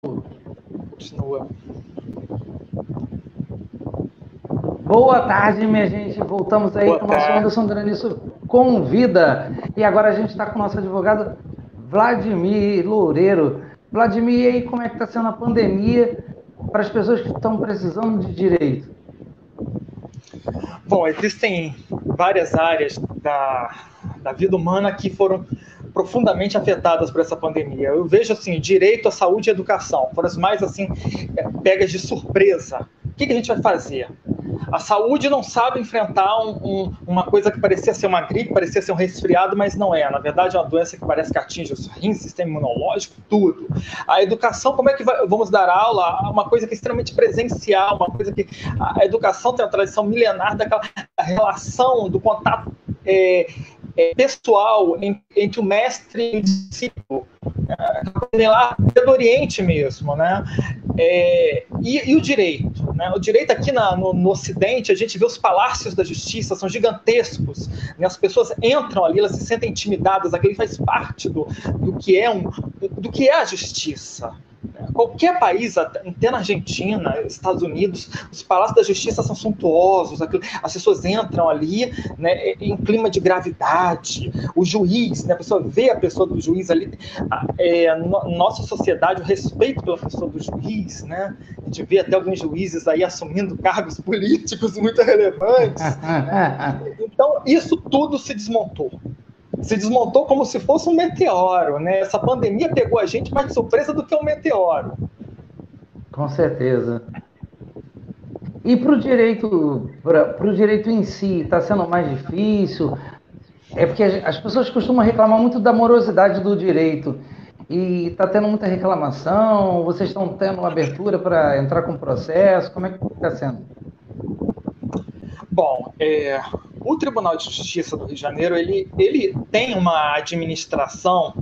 Continua. Boa tarde, minha gente. Voltamos aí com o nosso Anderson Graniço Convida. E agora a gente está com o nosso advogado Vladimir Loureiro. Vladimir, e aí como é que está sendo a pandemia para as pessoas que estão precisando de direito? Bom, existem várias áreas da vida humana que foram profundamente afetadas por essa pandemia. Eu vejo assim, direito à saúde e educação foram as mais assim pegas de surpresa. O que a gente vai fazer? A saúde não sabe enfrentar uma coisa que parecia ser uma gripe, parecia ser um resfriado, mas não é. Na verdade, é uma doença que parece que atinge os rins, sistema imunológico, tudo. A educação, como é que vamos dar aula? Uma coisa que é extremamente presencial, uma coisa que a educação tem uma tradição milenar daquela relação, do contato pessoal entre o mestre e o discípulo. Lá do Oriente mesmo, né? E o direito, né? O direito aqui no Ocidente, a gente vê os palácios da justiça, são gigantescos, né? As pessoas entram ali, elas se sentem intimidadas, aquilo faz parte do que é a justiça. Qualquer país, até na Argentina, Estados Unidos, os palácios da justiça são suntuosos, as pessoas entram ali, né, em clima de gravidade. O juiz, né, a pessoa vê a pessoa do juiz ali, nossa sociedade, o respeito pela pessoa do juiz, né, a gente vê até alguns juízes aí assumindo cargos políticos muito relevantes. Né? Então, isso tudo se desmontou. Se desmontou como se fosse um meteoro, né? Essa pandemia pegou a gente mais de surpresa do que um meteoro. Com certeza. E para o direito em si, está sendo mais difícil? É porque as pessoas costumam reclamar muito da morosidade do direito. E está tendo muita reclamação? Vocês estão tendo abertura para entrar com processo? Como é que está sendo? Bom, o Tribunal de Justiça do Rio de Janeiro, ele tem uma administração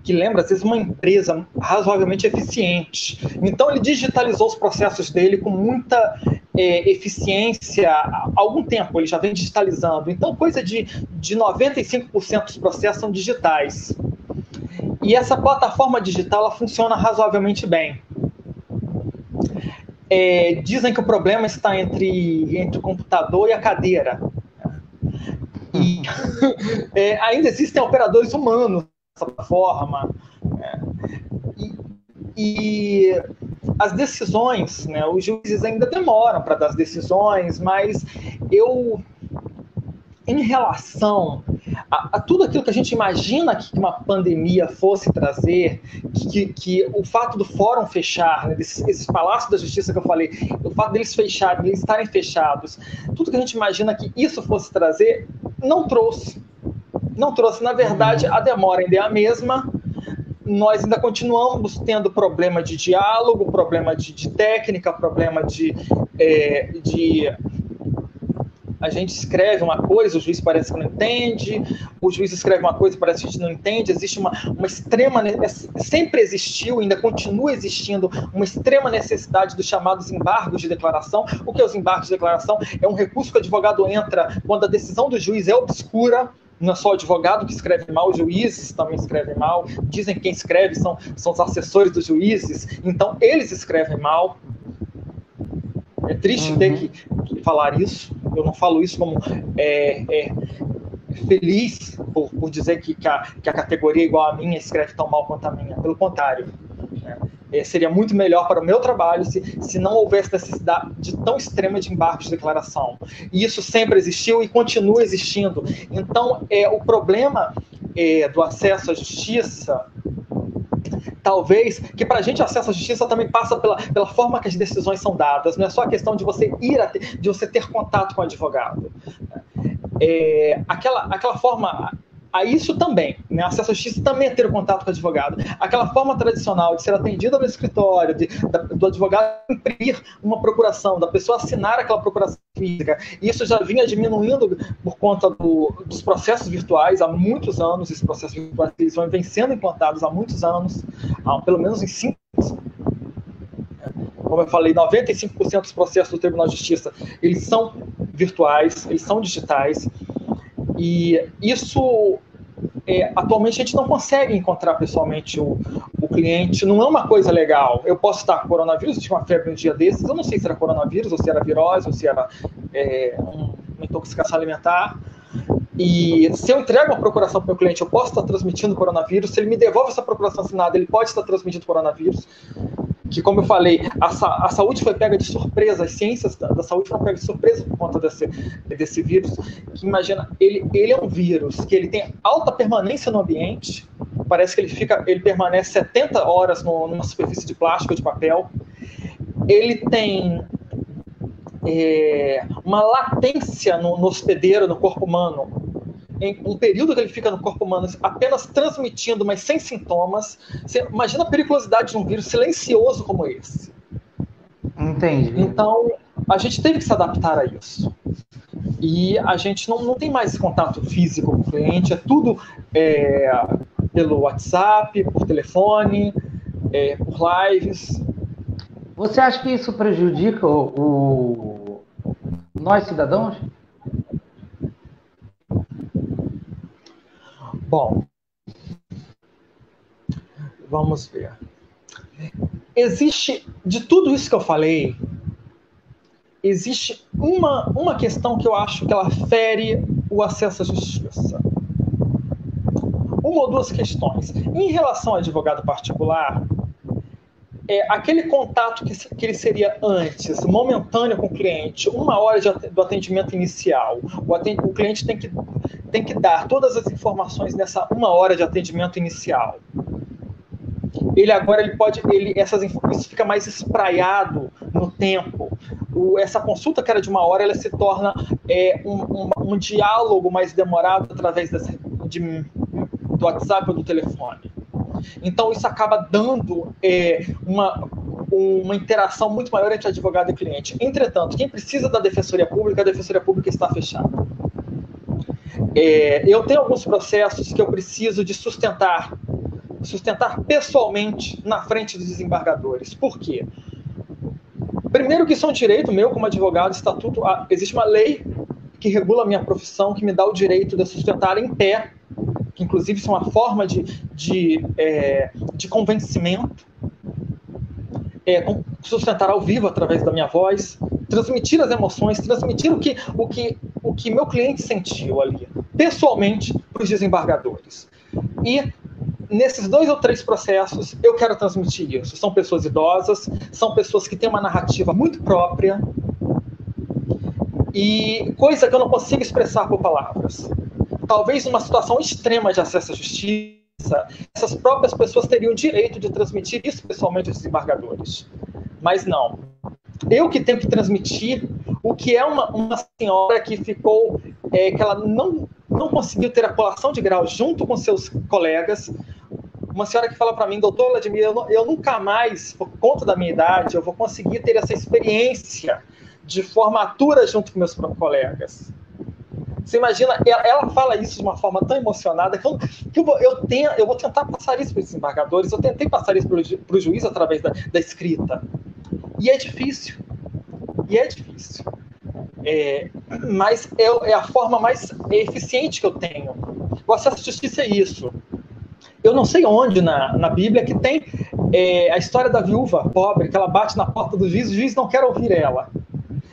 que lembra, às vezes, uma empresa razoavelmente eficiente. Então, ele digitalizou os processos dele com muita eficiência. Há algum tempo ele já vem digitalizando. Então, coisa de 95% dos processos são digitais. E essa plataforma digital ela funciona razoavelmente bem. Dizem que o problema está entre o computador e a cadeira. E ainda existem operadores humanos nessa plataforma. E as decisões, né, os juízes ainda demoram para dar as decisões, mas em relação a tudo aquilo que a gente imagina que uma pandemia fosse trazer, que o fato do fórum fechar, né, esses palácios da justiça que eu falei, o fato deles fecharem, eles estarem fechados, tudo que a gente imagina que isso fosse trazer, não trouxe. Não trouxe. Na verdade, a demora ainda é a mesma. Nós ainda continuamos tendo problema de diálogo, problema de técnica, problema de a gente escreve uma coisa, o juiz parece que não entende, o juiz escreve uma coisa e parece que a gente não entende, existe uma extrema, sempre existiu, ainda continua existindo, uma extrema necessidade dos chamados embargos de declaração. O que é os embargos de declaração? É um recurso que o advogado entra quando a decisão do juiz é obscura. Não é só o advogado que escreve mal, os juízes também escrevem mal, dizem que quem escreve são os assessores dos juízes, então eles escrevem mal. É triste ter que falar isso. Eu não falo isso como feliz por dizer que a categoria igual a minha escreve tão mal quanto a minha. Pelo contrário. Seria muito melhor para o meu trabalho se não houvesse necessidade de tão extrema de embargos de declaração. E isso sempre existiu e continua existindo. Então, o problema do acesso à justiça, talvez, que para a gente o acesso à justiça também passa pela forma que as decisões são dadas, não é só a questão de você de você ter contato com o advogado. Aquela forma, a isso também, né? Acesso à justiça também é ter o contato com o advogado. Aquela forma tradicional de ser atendido no escritório, do advogado imprimir uma procuração, da pessoa assinar aquela procuração física, isso já vinha diminuindo por conta dos processos virtuais há muitos anos. Esses processos virtuais eles vêm sendo implantados há muitos anos, pelo menos em 5 anos. Como eu falei, 95% dos processos do Tribunal de Justiça eles são virtuais, eles são digitais. E isso, atualmente, a gente não consegue encontrar pessoalmente o o cliente, não é uma coisa legal. Eu posso estar com coronavírus, eu tinha uma febre um dia desses, eu não sei se era coronavírus, ou se era virose, ou se era uma intoxicação alimentar. E se eu entrego uma procuração para o meu cliente, eu posso estar transmitindo coronavírus. Se ele me devolve essa procuração assinada, ele pode estar transmitindo coronavírus. Que, como eu falei, a saúde foi pega de surpresa, as ciências da saúde foram pegas de surpresa por conta desse vírus. Que, imagina, ele é um vírus que ele tem alta permanência no ambiente. Parece que ele permanece 70 horas numa superfície de plástico ou de papel. Ele tem uma latência no hospedeiro, no corpo humano. Em um período que ele fica no corpo humano apenas transmitindo, mas sem sintomas. Você imagina a periculosidade de um vírus silencioso como esse. Entendi. Então, a gente teve que se adaptar a isso. E a gente não tem mais contato físico com o cliente, é tudo pelo WhatsApp, por telefone, por lives. Você acha que isso prejudica nós, cidadãos? Bom, vamos ver. Existe, de tudo isso que eu falei, existe uma questão que eu acho que ela fere o acesso à justiça. Uma ou duas questões. Em relação ao advogado particular, aquele contato que ele seria antes, momentâneo com o cliente, 1 hora do atendimento inicial, o cliente tem que dar todas as informações nessa 1 hora de atendimento inicial. Isso fica mais espraiado no tempo. Essa consulta que era de 1 hora, ela se torna um diálogo mais demorado através do WhatsApp ou do telefone. Então, isso acaba dando uma interação muito maior entre advogado e cliente. Entretanto, quem precisa da Defensoria Pública, a Defensoria Pública está fechada. Eu tenho alguns processos que eu preciso de sustentar pessoalmente na frente dos desembargadores. Por quê? Primeiro que isso é um direito meu como advogado, estatuto, existe uma lei que regula a minha profissão, que me dá o direito de sustentar em pé, que inclusive isso é uma forma de convencimento, sustentar ao vivo através da minha voz, transmitir as emoções, transmitir o que meu cliente sentiu ali, pessoalmente, para os desembargadores. E nesses 2 ou 3 processos, eu quero transmitir isso. São pessoas idosas, são pessoas que têm uma narrativa muito própria, e coisa que eu não consigo expressar por palavras. Talvez numa situação extrema de acesso à justiça, essas próprias pessoas teriam o direito de transmitir isso pessoalmente aos desembargadores. Mas não. Eu que tenho que transmitir o que é uma senhora que ficou, que ela não conseguiu ter a colação de grau junto com seus colegas. Uma senhora que fala para mim, doutor Vladimir, eu nunca mais, por conta da minha idade, eu vou conseguir ter essa experiência de formatura junto com meus colegas. Você imagina, ela fala isso de uma forma tão emocionada que eu vou tentar passar isso para os desembargadores, eu tentei passar isso para o juiz através da escrita. E é difícil. Mas é a forma mais eficiente que eu tenho. O acesso à justiça é isso. Eu não sei onde na Bíblia que tem a história da viúva pobre, que ela bate na porta do juiz, o juiz não quer ouvir ela.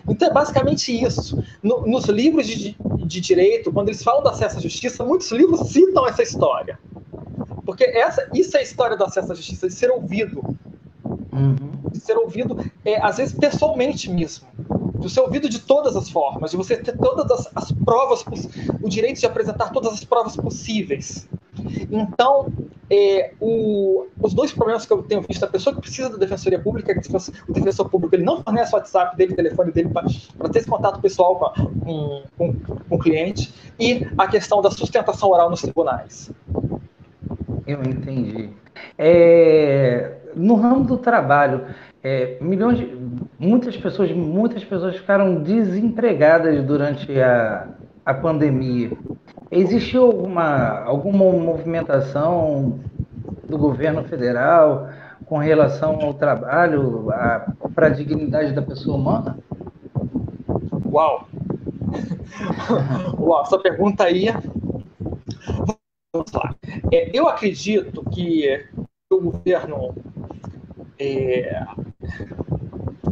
Então é basicamente isso. Nos livros de direito, quando eles falam do acesso à justiça, muitos livros citam essa história. Porque isso é a história do acesso à justiça, de ser ouvido. De ser ouvido, às vezes, pessoalmente mesmo. De ser ouvido de todas as formas, de você ter todas as provas, o direito de apresentar todas as provas possíveis. Então, os 2 problemas que eu tenho visto, a pessoa que precisa da Defensoria Pública, que o defensor público ele não fornece o WhatsApp dele, o telefone dele para ter esse contato pessoal com o cliente, e a questão da sustentação oral nos tribunais. Eu entendi. No ramo do trabalho, muitas pessoas ficaram desempregadas durante a pandemia. Existiu alguma movimentação do governo federal com relação ao trabalho, para a dignidade da pessoa humana? Uau! Uau, essa pergunta aí... Vamos lá. Eu acredito que governo,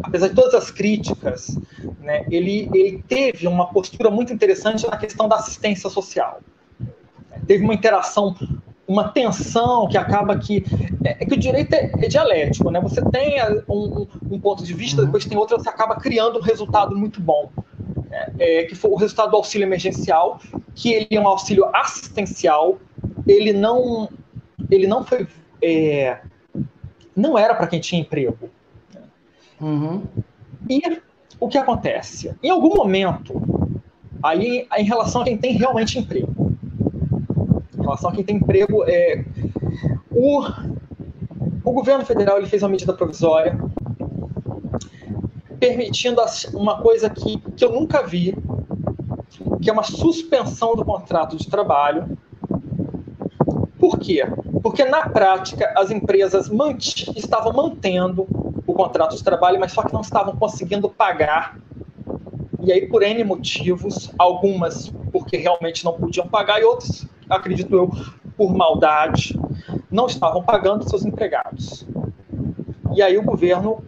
apesar de todas as críticas, né, ele teve uma postura muito interessante na questão da assistência social. Teve uma interação, uma tensão que acaba que o direito é dialético, né? Você tem um ponto de vista, depois tem outro, você acaba criando um resultado muito bom, que foi o resultado do auxílio emergencial, que ele é um auxílio assistencial, ele não foi, não era para quem tinha emprego. Uhum. E o que acontece? Em algum momento, aí em relação a quem tem realmente emprego, o governo federal ele fez uma medida provisória permitindo uma coisa que eu nunca vi, que é uma suspensão do contrato de trabalho. Por quê? Porque, na prática, as empresas estavam mantendo o contrato de trabalho, mas só que não estavam conseguindo pagar. E aí, por N motivos, algumas porque realmente não podiam pagar, e outros, acredito eu, por maldade, não estavam pagando seus empregados. E aí o governo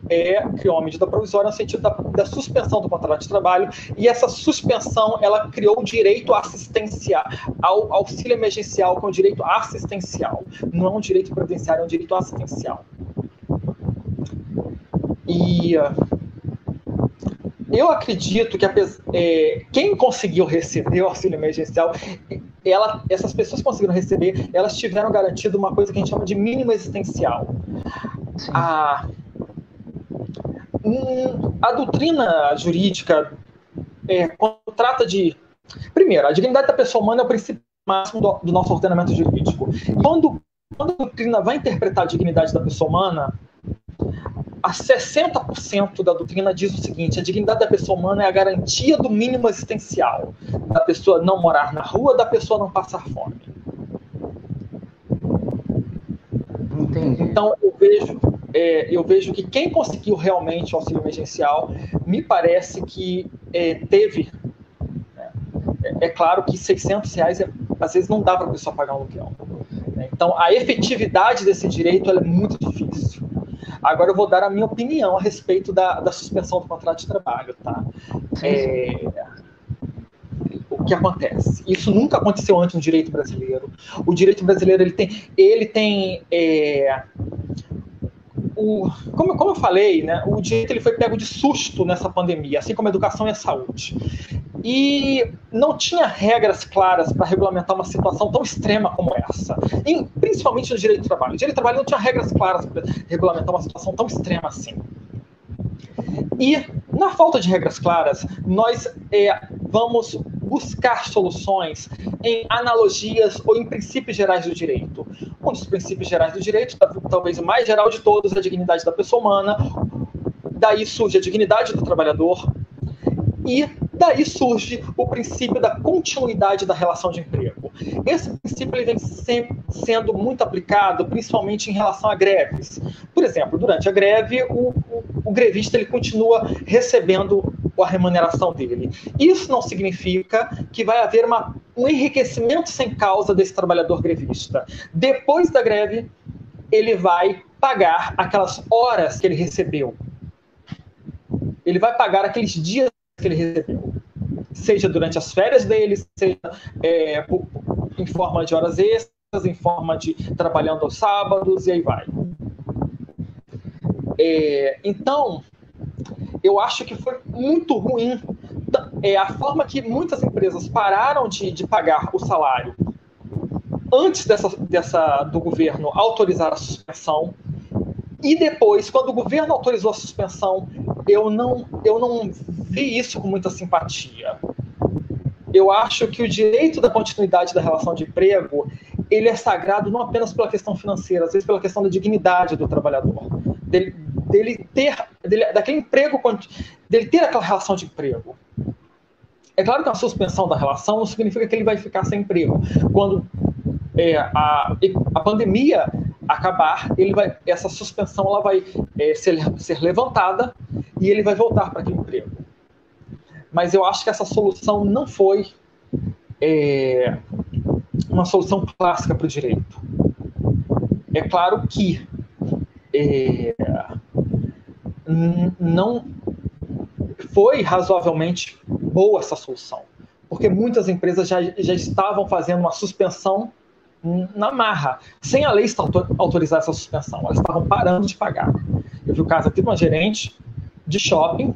criou uma medida provisória no sentido da suspensão do contrato de trabalho, e essa suspensão ela criou o direito assistencial, ao auxílio emergencial, que é um direito assistencial. Não é um direito previdenciário, é um direito assistencial. E eu acredito que quem conseguiu receber o auxílio emergencial, essas pessoas que conseguiram receber, elas tiveram garantido uma coisa que a gente chama de mínimo existencial. A doutrina jurídica, quando trata de... Primeiro, a dignidade da pessoa humana é o princípio máximo do nosso ordenamento jurídico. Quando a doutrina vai interpretar a dignidade da pessoa humana, a 60% da doutrina diz o seguinte: a dignidade da pessoa humana é a garantia do mínimo existencial, da pessoa não morar na rua, da pessoa não passar fome. Entendi. Então, eu vejo que quem conseguiu realmente o auxílio emergencial, me parece que teve... É claro que R$600, às vezes, não dá para a pessoa pagar um aluguel. Então, a efetividade desse direito ela é muito difícil. Agora, eu vou dar a minha opinião a respeito da suspensão do contrato de trabalho. Tá? O que acontece? Isso nunca aconteceu antes no direito brasileiro. O direito brasileiro ele tem como eu falei, né, o direito ele foi pego de susto nessa pandemia, assim como a educação e a saúde. E não tinha regras claras para regulamentar uma situação tão extrema como essa, principalmente no direito do trabalho. O direito do trabalho não tinha regras claras para regulamentar uma situação tão extrema assim. E, na falta de regras claras, nós vamos buscar soluções em analogias ou em princípios gerais do direito. Um dos princípios gerais do direito, talvez o mais geral de todos, é a dignidade da pessoa humana. Daí surge a dignidade do trabalhador. E daí surge o princípio da continuidade da relação de emprego. Esse princípio ele vem sempre sendo muito aplicado, principalmente em relação a greves. Por exemplo, durante a greve, o grevista ele continua recebendo a remuneração dele. Isso não significa que vai haver um enriquecimento sem causa desse trabalhador grevista. Depois da greve, ele vai pagar aquelas horas que ele recebeu. Ele vai pagar aqueles dias que ele recebeu, seja durante as férias dele, seja em forma de horas extras, em forma de trabalhando aos sábados, e aí vai. Então, eu acho que foi muito ruim a forma que muitas empresas pararam de pagar o salário antes do governo autorizar a suspensão, e depois, quando o governo autorizou a suspensão, eu não vi isso com muita simpatia. Eu acho que o direito da continuidade da relação de emprego, ele é sagrado não apenas pela questão financeira, às vezes pela questão da dignidade do trabalhador, dele ter aquela relação de emprego. É claro que a suspensão da relação não significa que ele vai ficar sem emprego. Quando a pandemia acabar, essa suspensão ela vai ser levantada e ele vai voltar para aquele emprego. Mas eu acho que essa solução não foi uma solução clássica para o direito. É claro que é, não foi razoavelmente boa essa solução, porque muitas empresas já estavam fazendo uma suspensão na marra, sem a lei autorizar essa suspensão. Elas estavam parando de pagar. Eu vi o caso aqui de uma gerente de shopping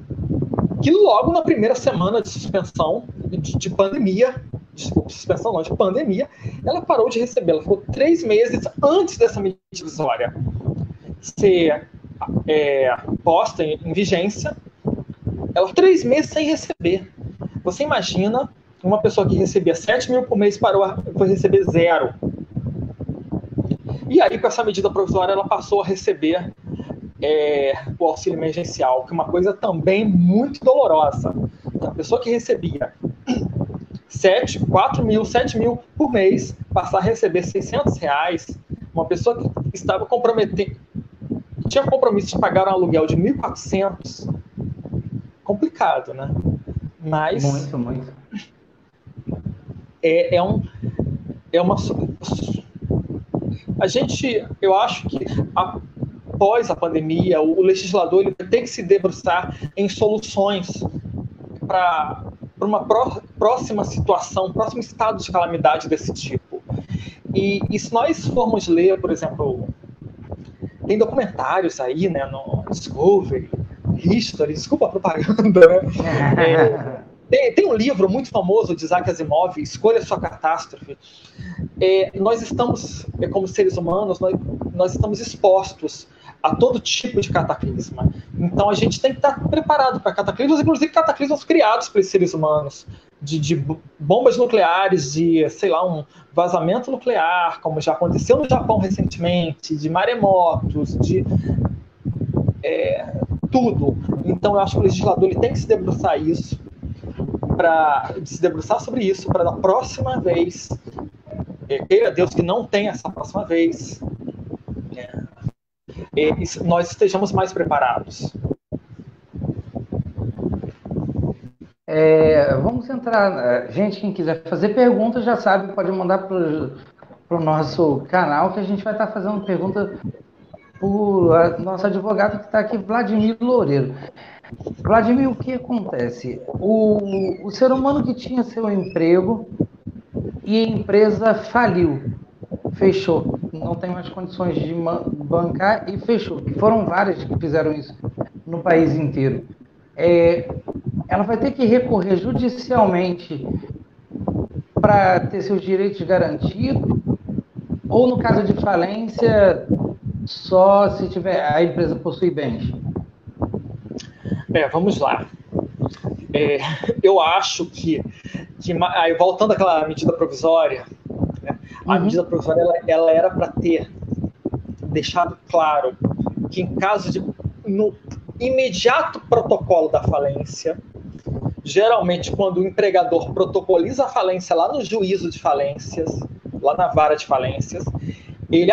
que logo na primeira semana de suspensão de pandemia, desculpa, suspensão não, de pandemia, ela parou de receber. Ela ficou 3 meses antes dessa medida provisória ser posta em vigência. Ela 3 meses sem receber. Você imagina uma pessoa que recebia 7 mil por mês foi receber 0. E aí, com essa medida provisória, ela passou a receber o auxílio emergencial, que é uma coisa também muito dolorosa. A pessoa que recebia 4 mil, 7 mil por mês, passar a receber R$600, uma pessoa que estava comprometendo, tinha compromisso de pagar um aluguel de 1.400, complicado, né? Mas muito. Eu acho que após a pandemia, o legislador ele vai ter que se debruçar em soluções para uma próxima situação, próximo estado de calamidade desse tipo. E se nós formos ler, por exemplo, tem documentários aí, né, no Discovery, History, desculpa a propaganda, né? Tem um livro muito famoso de Isaac Asimov, Escolha Sua Catástrofe. Nós estamos, como seres humanos, nós estamos expostos a todo tipo de cataclisma. Então a gente tem que estar preparado para cataclismos, inclusive cataclismos criados pelos seres humanos, de bombas nucleares, de, sei lá, um vazamento nuclear, como já aconteceu no Japão recentemente, de maremotos, de tudo. Então eu acho que o legislador ele tem que se debruçar sobre isso, para da próxima vez, queira Deus que não tenha essa próxima vez, nós estejamos mais preparados. Vamos entrar. Gente, quem quiser fazer perguntas já sabe, pode mandar para o nosso canal, que a gente vai estar fazendo pergunta para o nosso advogado que está aqui, Vladimir Loureiro. Vladimir, o que acontece? O ser humano que tinha seu emprego e a empresa faliu, fechou, não tem mais condições de bancar e fechou. Foram várias que fizeram isso no país inteiro. Ela vai ter que recorrer judicialmente para ter seus direitos garantidos, ou no caso de falência, só se tiver a empresa possui bens? Vamos lá. Eu acho que voltando àquela medida provisória, né, a medida provisória ela era para ter deixado claro que em caso no imediato protocolo da falência, geralmente quando o empregador protocoliza a falência lá no juízo de falências, lá na vara de falências, ele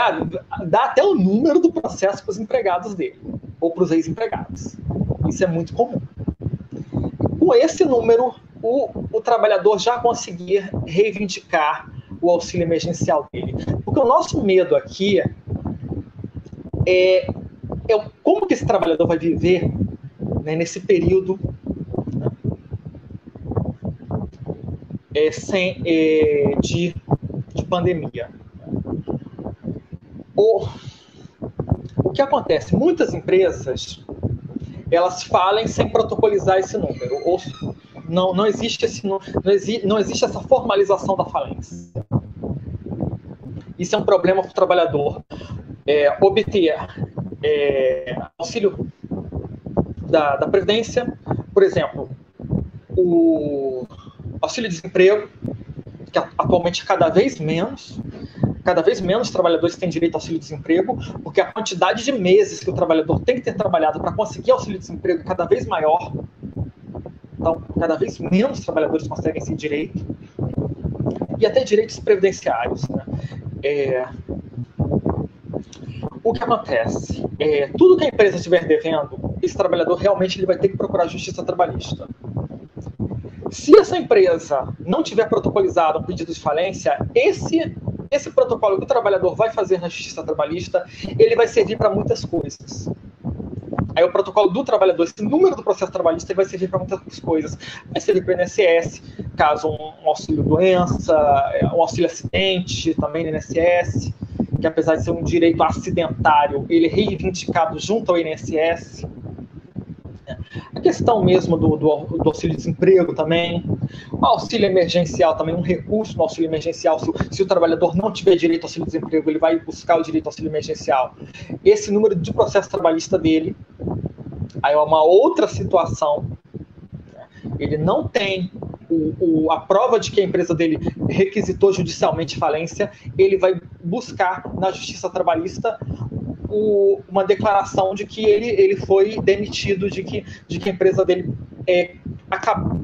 dá até o número do processo para os empregados dele, ou para os ex-empregados. Isso é muito comum. Com esse número, o trabalhador já conseguia reivindicar o auxílio emergencial dele. Porque o nosso medo aqui é como que esse trabalhador vai viver, né, nesse período, de pandemia. O que acontece? Muitas empresas elas falem sem protocolizar esse número. Ou não existe essa formalização da falência. Isso é um problema para o trabalhador obter auxílio da Previdência, por exemplo, o auxílio-desemprego, que atualmente é cada vez menos trabalhadores têm direito ao auxílio-desemprego, porque a quantidade de meses que o trabalhador tem que ter trabalhado para conseguir auxílio-desemprego é cada vez maior. Então, cada vez menos trabalhadores conseguem esse direito. E até direitos previdenciários, né? O que acontece? Tudo que a empresa estiver devendo, esse trabalhador realmente ele vai ter que procurar a justiça trabalhista. Se essa empresa não tiver protocolizado um pedido de falência, esse esse protocolo que o trabalhador vai fazer na justiça trabalhista, ele vai servir para muitas coisas. Aí o protocolo do trabalhador, esse número do processo trabalhista, ele vai servir para muitas coisas. Vai servir para o INSS, caso um auxílio-doença, um auxílio-acidente, também no INSS, que apesar de ser um direito acidentário, ele é reivindicado junto ao INSS. A questão mesmo do auxílio-desemprego também, o auxílio emergencial também, um recurso no auxílio emergencial, se o trabalhador não tiver direito ao auxílio-desemprego, ele vai buscar o direito ao auxílio emergencial. Esse número de processo trabalhista dele, aí é uma outra situação, ele não tem a prova de que a empresa dele requisitou judicialmente falência, ele vai buscar na justiça trabalhista uma declaração de que ele foi demitido, de que a empresa dele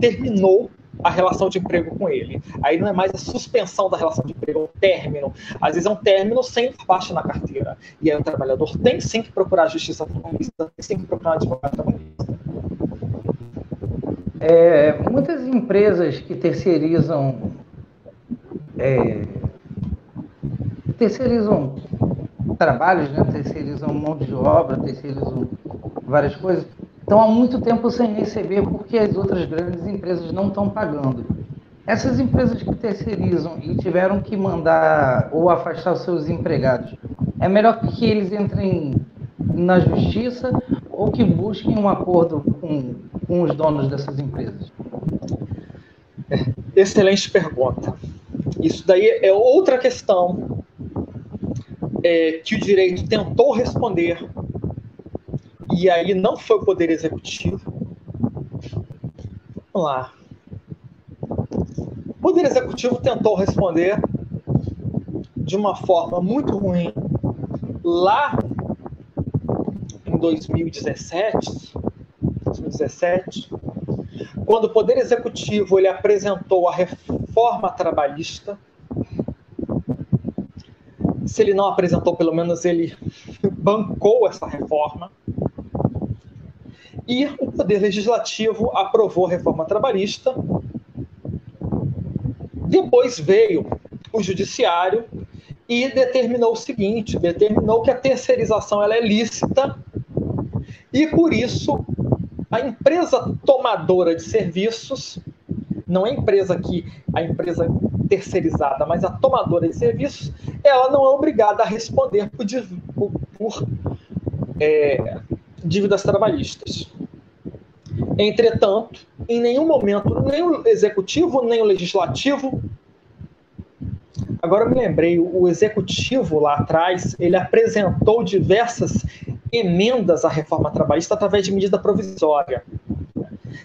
terminou a relação de emprego com ele. Aí não é mais a suspensão da relação de emprego, é um término. Às vezes é um término sem baixa na carteira. E aí o trabalhador tem sim que procurar a justiça trabalhista, tem sim que procurar um advogado trabalhista. Muitas empresas que terceirizam trabalhos, né? Terceirizam mão de obra, terceirizam várias coisas, estão há muito tempo sem receber porque as outras grandes empresas não estão pagando. Essas empresas que terceirizam e tiveram que mandar ou afastar os seus empregados, é melhor que eles entrem na justiça ou que busquem um acordo com os donos dessas empresas? Excelente pergunta. Isso daí é outra questão que o direito tentou responder e aí não foi o Poder Executivo. Vamos lá. O Poder Executivo tentou responder de uma forma muito ruim lá em 2017, quando o Poder Executivo ele apresentou a reforma trabalhista. Se ele não apresentou, pelo menos ele bancou essa reforma. E o Poder Legislativo aprovou a reforma trabalhista. Depois veio o Judiciário e determinou o seguinte, determinou que a terceirização ela é lícita e, por isso, a empresa tomadora de serviços, não é a empresa terceirizada, mas a tomadora de serviços, ela não é obrigada a responder por dívidas trabalhistas. Entretanto, em nenhum momento, nem o Executivo, nem o Legislativo... Agora eu me lembrei, o Executivo lá atrás, ele apresentou diversas emendas à reforma trabalhista através de medida provisória.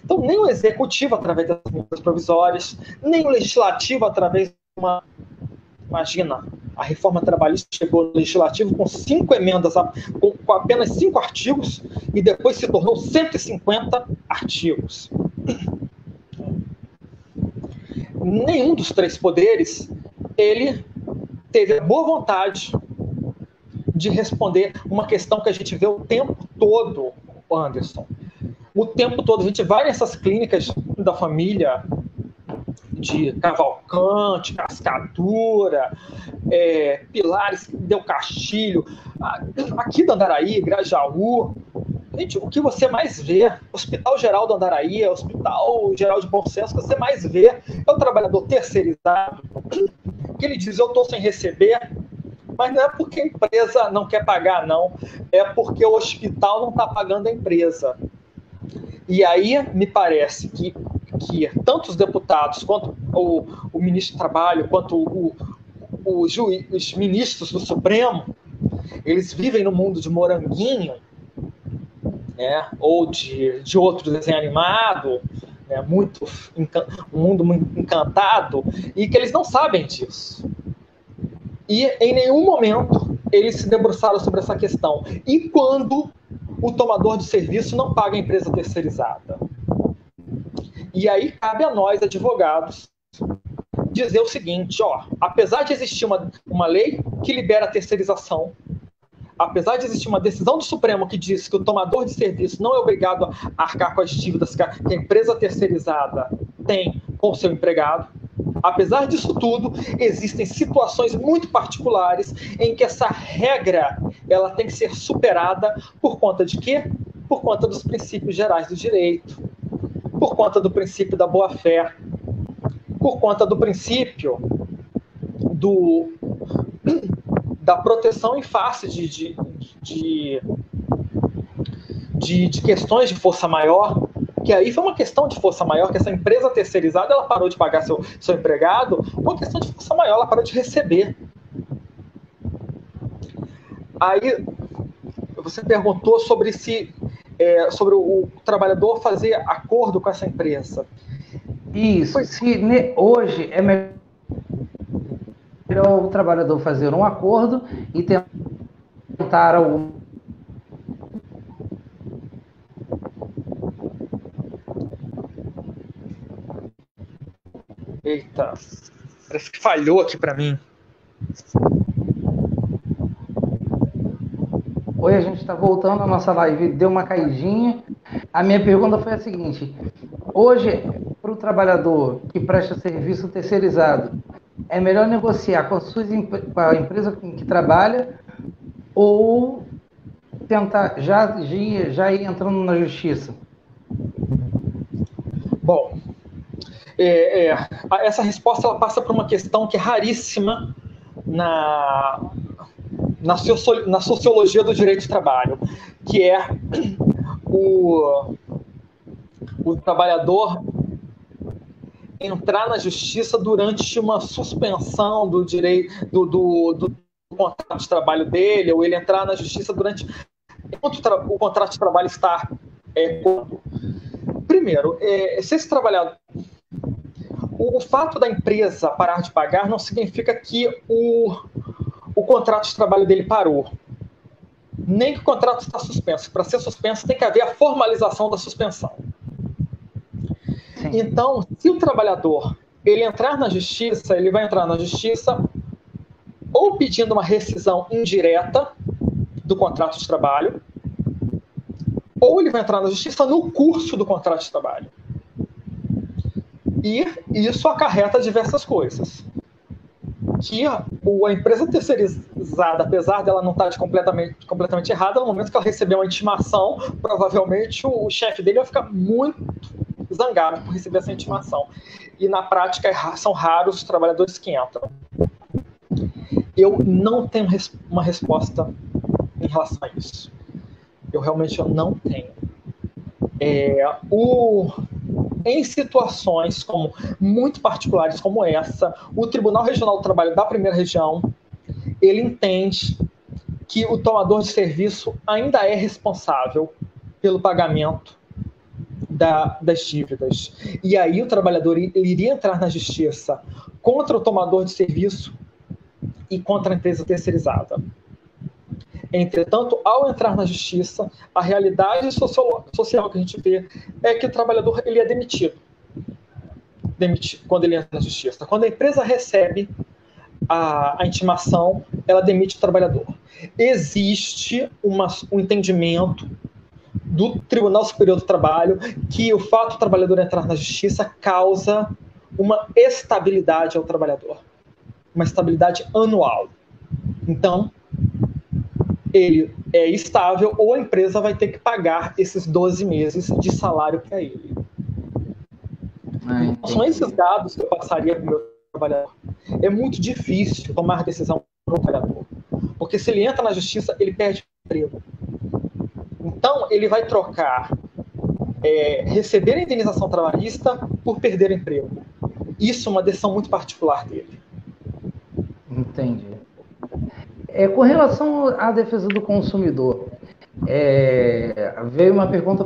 Então, nem o Executivo, através das medidas provisórias, nem o Legislativo, através de uma... Imagina, a reforma trabalhista chegou no Legislativo com 5 emendas, com apenas 5 artigos, e depois se tornou 150 artigos. Nenhum dos 3 poderes, ele teve a boa vontade de responder uma questão que a gente vê o tempo todo, Anderson. O tempo todo, a gente vai nessas clínicas da família de Cavalcante, Cascadura, Pilares, Del Castilho, aqui da Andaraí, Grajaú. Gente, o que você mais vê, Hospital Geral do Andaraí, Hospital Geral de Bom Sucesso, o que você mais vê é o trabalhador terceirizado, que ele diz, eu estou sem receber, mas não é porque a empresa não quer pagar, não, é porque o hospital não está pagando a empresa. E aí, me parece que tanto os deputados, quanto o ministro do Trabalho, quanto os ministros do Supremo, eles vivem no mundo de Moranguinho, né, ou de outro desenho animado, né, um mundo muito encantado, e que eles não sabem disso. E em nenhum momento eles se debruçaram sobre essa questão. E quando o tomador de serviço não paga a empresa terceirizada? E aí cabe a nós, advogados, dizer o seguinte, apesar de existir uma lei que libera a terceirização, apesar de existir uma decisão do Supremo que diz que o tomador de serviço não é obrigado a arcar com as dívidas que a empresa terceirizada tem com o seu empregado, Apesar disso tudo, existem situações muito particulares em que essa regra ela tem que ser superada por conta de quê? Por conta dos princípios gerais do direito, por conta do princípio da boa-fé, por conta do princípio da proteção em face de questões de força maior, que aí foi uma questão de força maior, que essa empresa terceirizada ela parou de pagar seu empregado, uma questão de força maior, ela parou de receber. Aí você perguntou sobre sobre o trabalhador fazer acordo com essa empresa. Isso, hoje é melhor o trabalhador fazer um acordo e tentar algum. Eita, parece que falhou aqui para mim. Oi, a gente está voltando à nossa live, deu uma caidinha. A minha pergunta foi a seguinte: hoje, para o trabalhador que presta serviço terceirizado, é melhor negociar com a empresa com que trabalha ou tentar já ir entrando na justiça? Bom, essa resposta ela passa por uma questão que é raríssima na sociologia do direito de trabalho, que é o trabalhador entrar na justiça durante uma suspensão do direito do contrato de trabalho dele, ou ele entrar na justiça enquanto o contrato de trabalho está primeiro, se esse trabalhador, o fato da empresa parar de pagar não significa que o contrato de trabalho dele parou, nem que o contrato está suspenso. Para ser suspenso tem que haver a formalização da suspensão. Sim. Então, se o trabalhador ele entrar na justiça, ele vai entrar na justiça ou pedindo uma rescisão indireta do contrato de trabalho, ou ele vai entrar na justiça no curso do contrato de trabalho. E isso acarreta diversas coisas. Que a empresa terceirizada, apesar dela não estar completamente errada, no momento que ela receber uma intimação, provavelmente o chefe dele vai ficar muito zangado por receber essa intimação. E na prática são raros os trabalhadores que entram. Eu não tenho uma resposta em relação a isso. Eu realmente não tenho. Em situações muito particulares como essa, o Tribunal Regional do Trabalho da Primeira Região, ele entende que o tomador de serviço ainda é responsável pelo pagamento das dívidas. E aí o trabalhador iria entrar na justiça contra o tomador de serviço e contra a empresa terceirizada. Entretanto, ao entrar na justiça, a realidade social que a gente vê é que o trabalhador ele é demitido quando ele entra na justiça. Quando a empresa recebe a intimação, ela demite o trabalhador. Existe um entendimento do Tribunal Superior do Trabalho que o fato do trabalhador entrar na justiça causa uma estabilidade ao trabalhador, uma estabilidade anual. Então, ele é estável ou a empresa vai ter que pagar esses 12 meses de salário para ele. Então, são esses dados que eu passaria para o meu trabalhador. É muito difícil tomar decisão para o trabalhador, porque se ele entra na justiça, ele perde o emprego. Então, ele vai trocar receber a indenização trabalhista por perder o emprego. Isso é uma decisão muito particular dele. Entendi. Com relação à defesa do consumidor, veio uma pergunta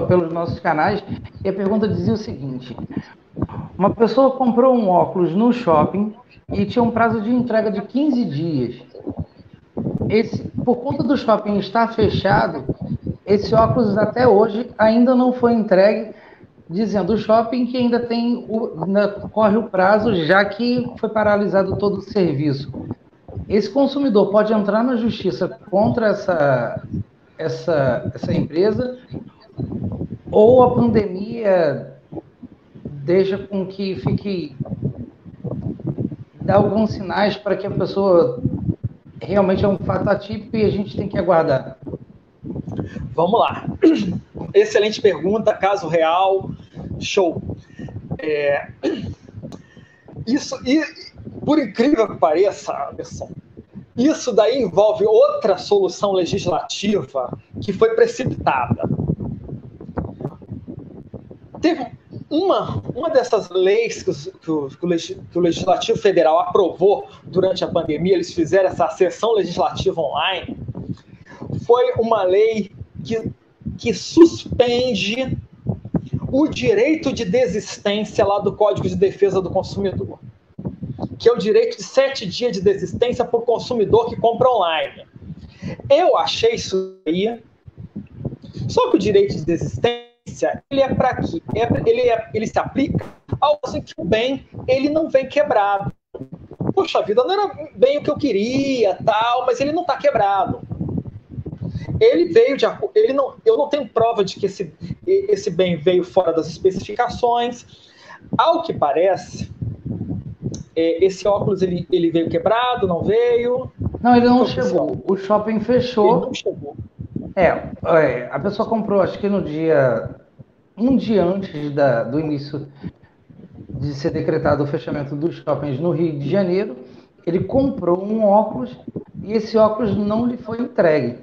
pelos nossos canais, e a pergunta dizia o seguinte: uma pessoa comprou um óculos no shopping e tinha um prazo de entrega de 15 dias. Por conta do shopping estar fechado, esse óculos até hoje ainda não foi entregue, dizendo o shopping que ainda corre o prazo, já que foi paralisado todo o serviço. Esse consumidor pode entrar na justiça contra essa empresa, ou a pandemia deixa com que fique... dá alguns sinais para que a pessoa realmente é um fato atípico e a gente tem que aguardar? Vamos lá. Excelente pergunta, caso real, show. Isso, e por incrível que pareça, Anderson, isso daí envolve outra solução legislativa que foi precipitada. Teve uma dessas leis que o Legislativo Federal aprovou durante a pandemia, eles fizeram essa sessão legislativa online, foi uma lei que suspende o direito de desistência lá do Código de Defesa do Consumidor, que é o direito de 7 dias de desistência para o consumidor que compra online. Eu achei isso aí, só que o direito de desistência, ele é para quê? Ele se aplica ao caso em que o bem ele não vem quebrado. Poxa vida, não era bem o que eu queria, tal, mas ele não está quebrado. Ele veio de acordo, eu não tenho prova de que esse bem veio fora das especificações. Ao que parece, esse óculos ele veio quebrado, não veio? Não, ele não chegou. O shopping fechou. Ele não chegou. A pessoa comprou, acho que um dia antes do início de ser decretado o fechamento dos shoppings no Rio de Janeiro, ele comprou um óculos e esse óculos não lhe foi entregue.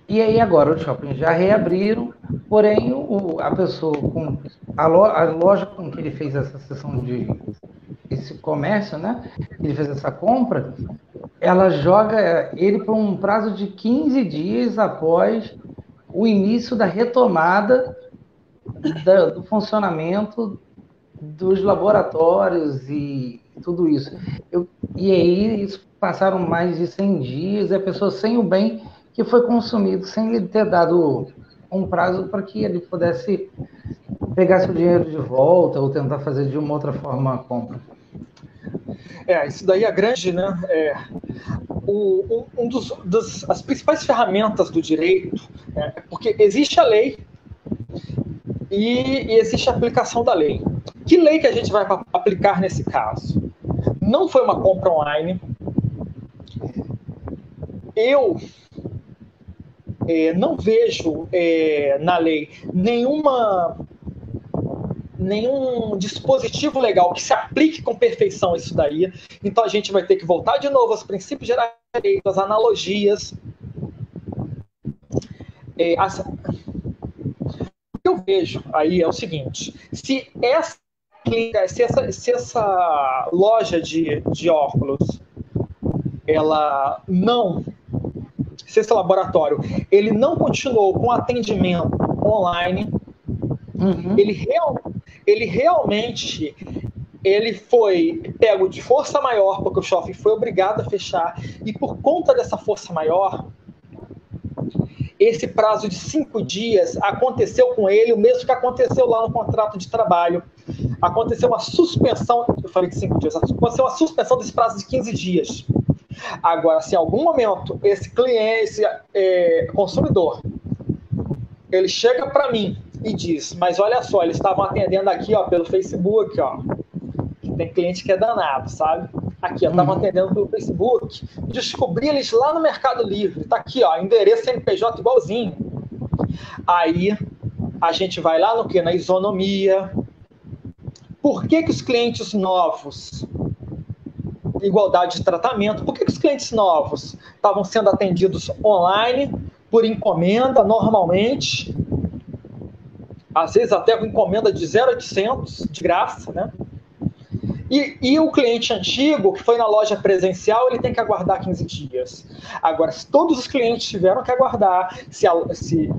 E aí agora os shoppings já reabriram, porém a pessoa, a loja com que ele fez essa sessão esse comércio, né? Ele fez essa compra, ela joga ele por um prazo de 15 dias após o início da retomada do funcionamento dos laboratórios e tudo isso. E aí passaram mais de 100 dias e a pessoa sem o bem que foi consumido, sem lhe ter dado um prazo para que ele pudesse pegar seu dinheiro de volta ou tentar fazer de uma outra forma a compra. Isso daí é grande, né? As principais ferramentas do direito, porque existe a lei e existe a aplicação da lei. Que lei que a gente vai aplicar nesse caso? Não foi uma compra online. Eu não vejo na lei nenhum dispositivo legal que se aplique com perfeição isso daí. Então a gente vai ter que voltar de novo aos princípios gerais de direito, às analogias. O que eu vejo aí é o seguinte: se essa loja de óculos, se esse laboratório ele não continuou com atendimento online, ele realmente foi pego de força maior, porque o shopping foi obrigado a fechar, e por conta dessa força maior, esse prazo de 5 dias aconteceu com ele, o mesmo que aconteceu lá no contrato de trabalho. Aconteceu uma suspensão, eu falei de 5 dias, aconteceu uma suspensão desse prazo de 15 dias. Agora, se em algum momento esse cliente, consumidor, ele chega para mim e diz, mas olha só, eles estavam atendendo aqui, ó, pelo Facebook, ó, tem cliente que é danado, sabe? Aqui, estavam atendendo pelo Facebook, descobri eles lá no Mercado Livre, tá aqui, ó, endereço CNPJ igualzinho. Aí, a gente vai lá no quê? Na isonomia. Por que os clientes novos, igualdade de tratamento, por que os clientes novos estavam sendo atendidos online, por encomenda, normalmente, às vezes até com encomenda de 0,800, de graça, né? E o cliente antigo, que foi na loja presencial, ele tem que aguardar 15 dias. Agora, se todos os clientes tiveram que aguardar, se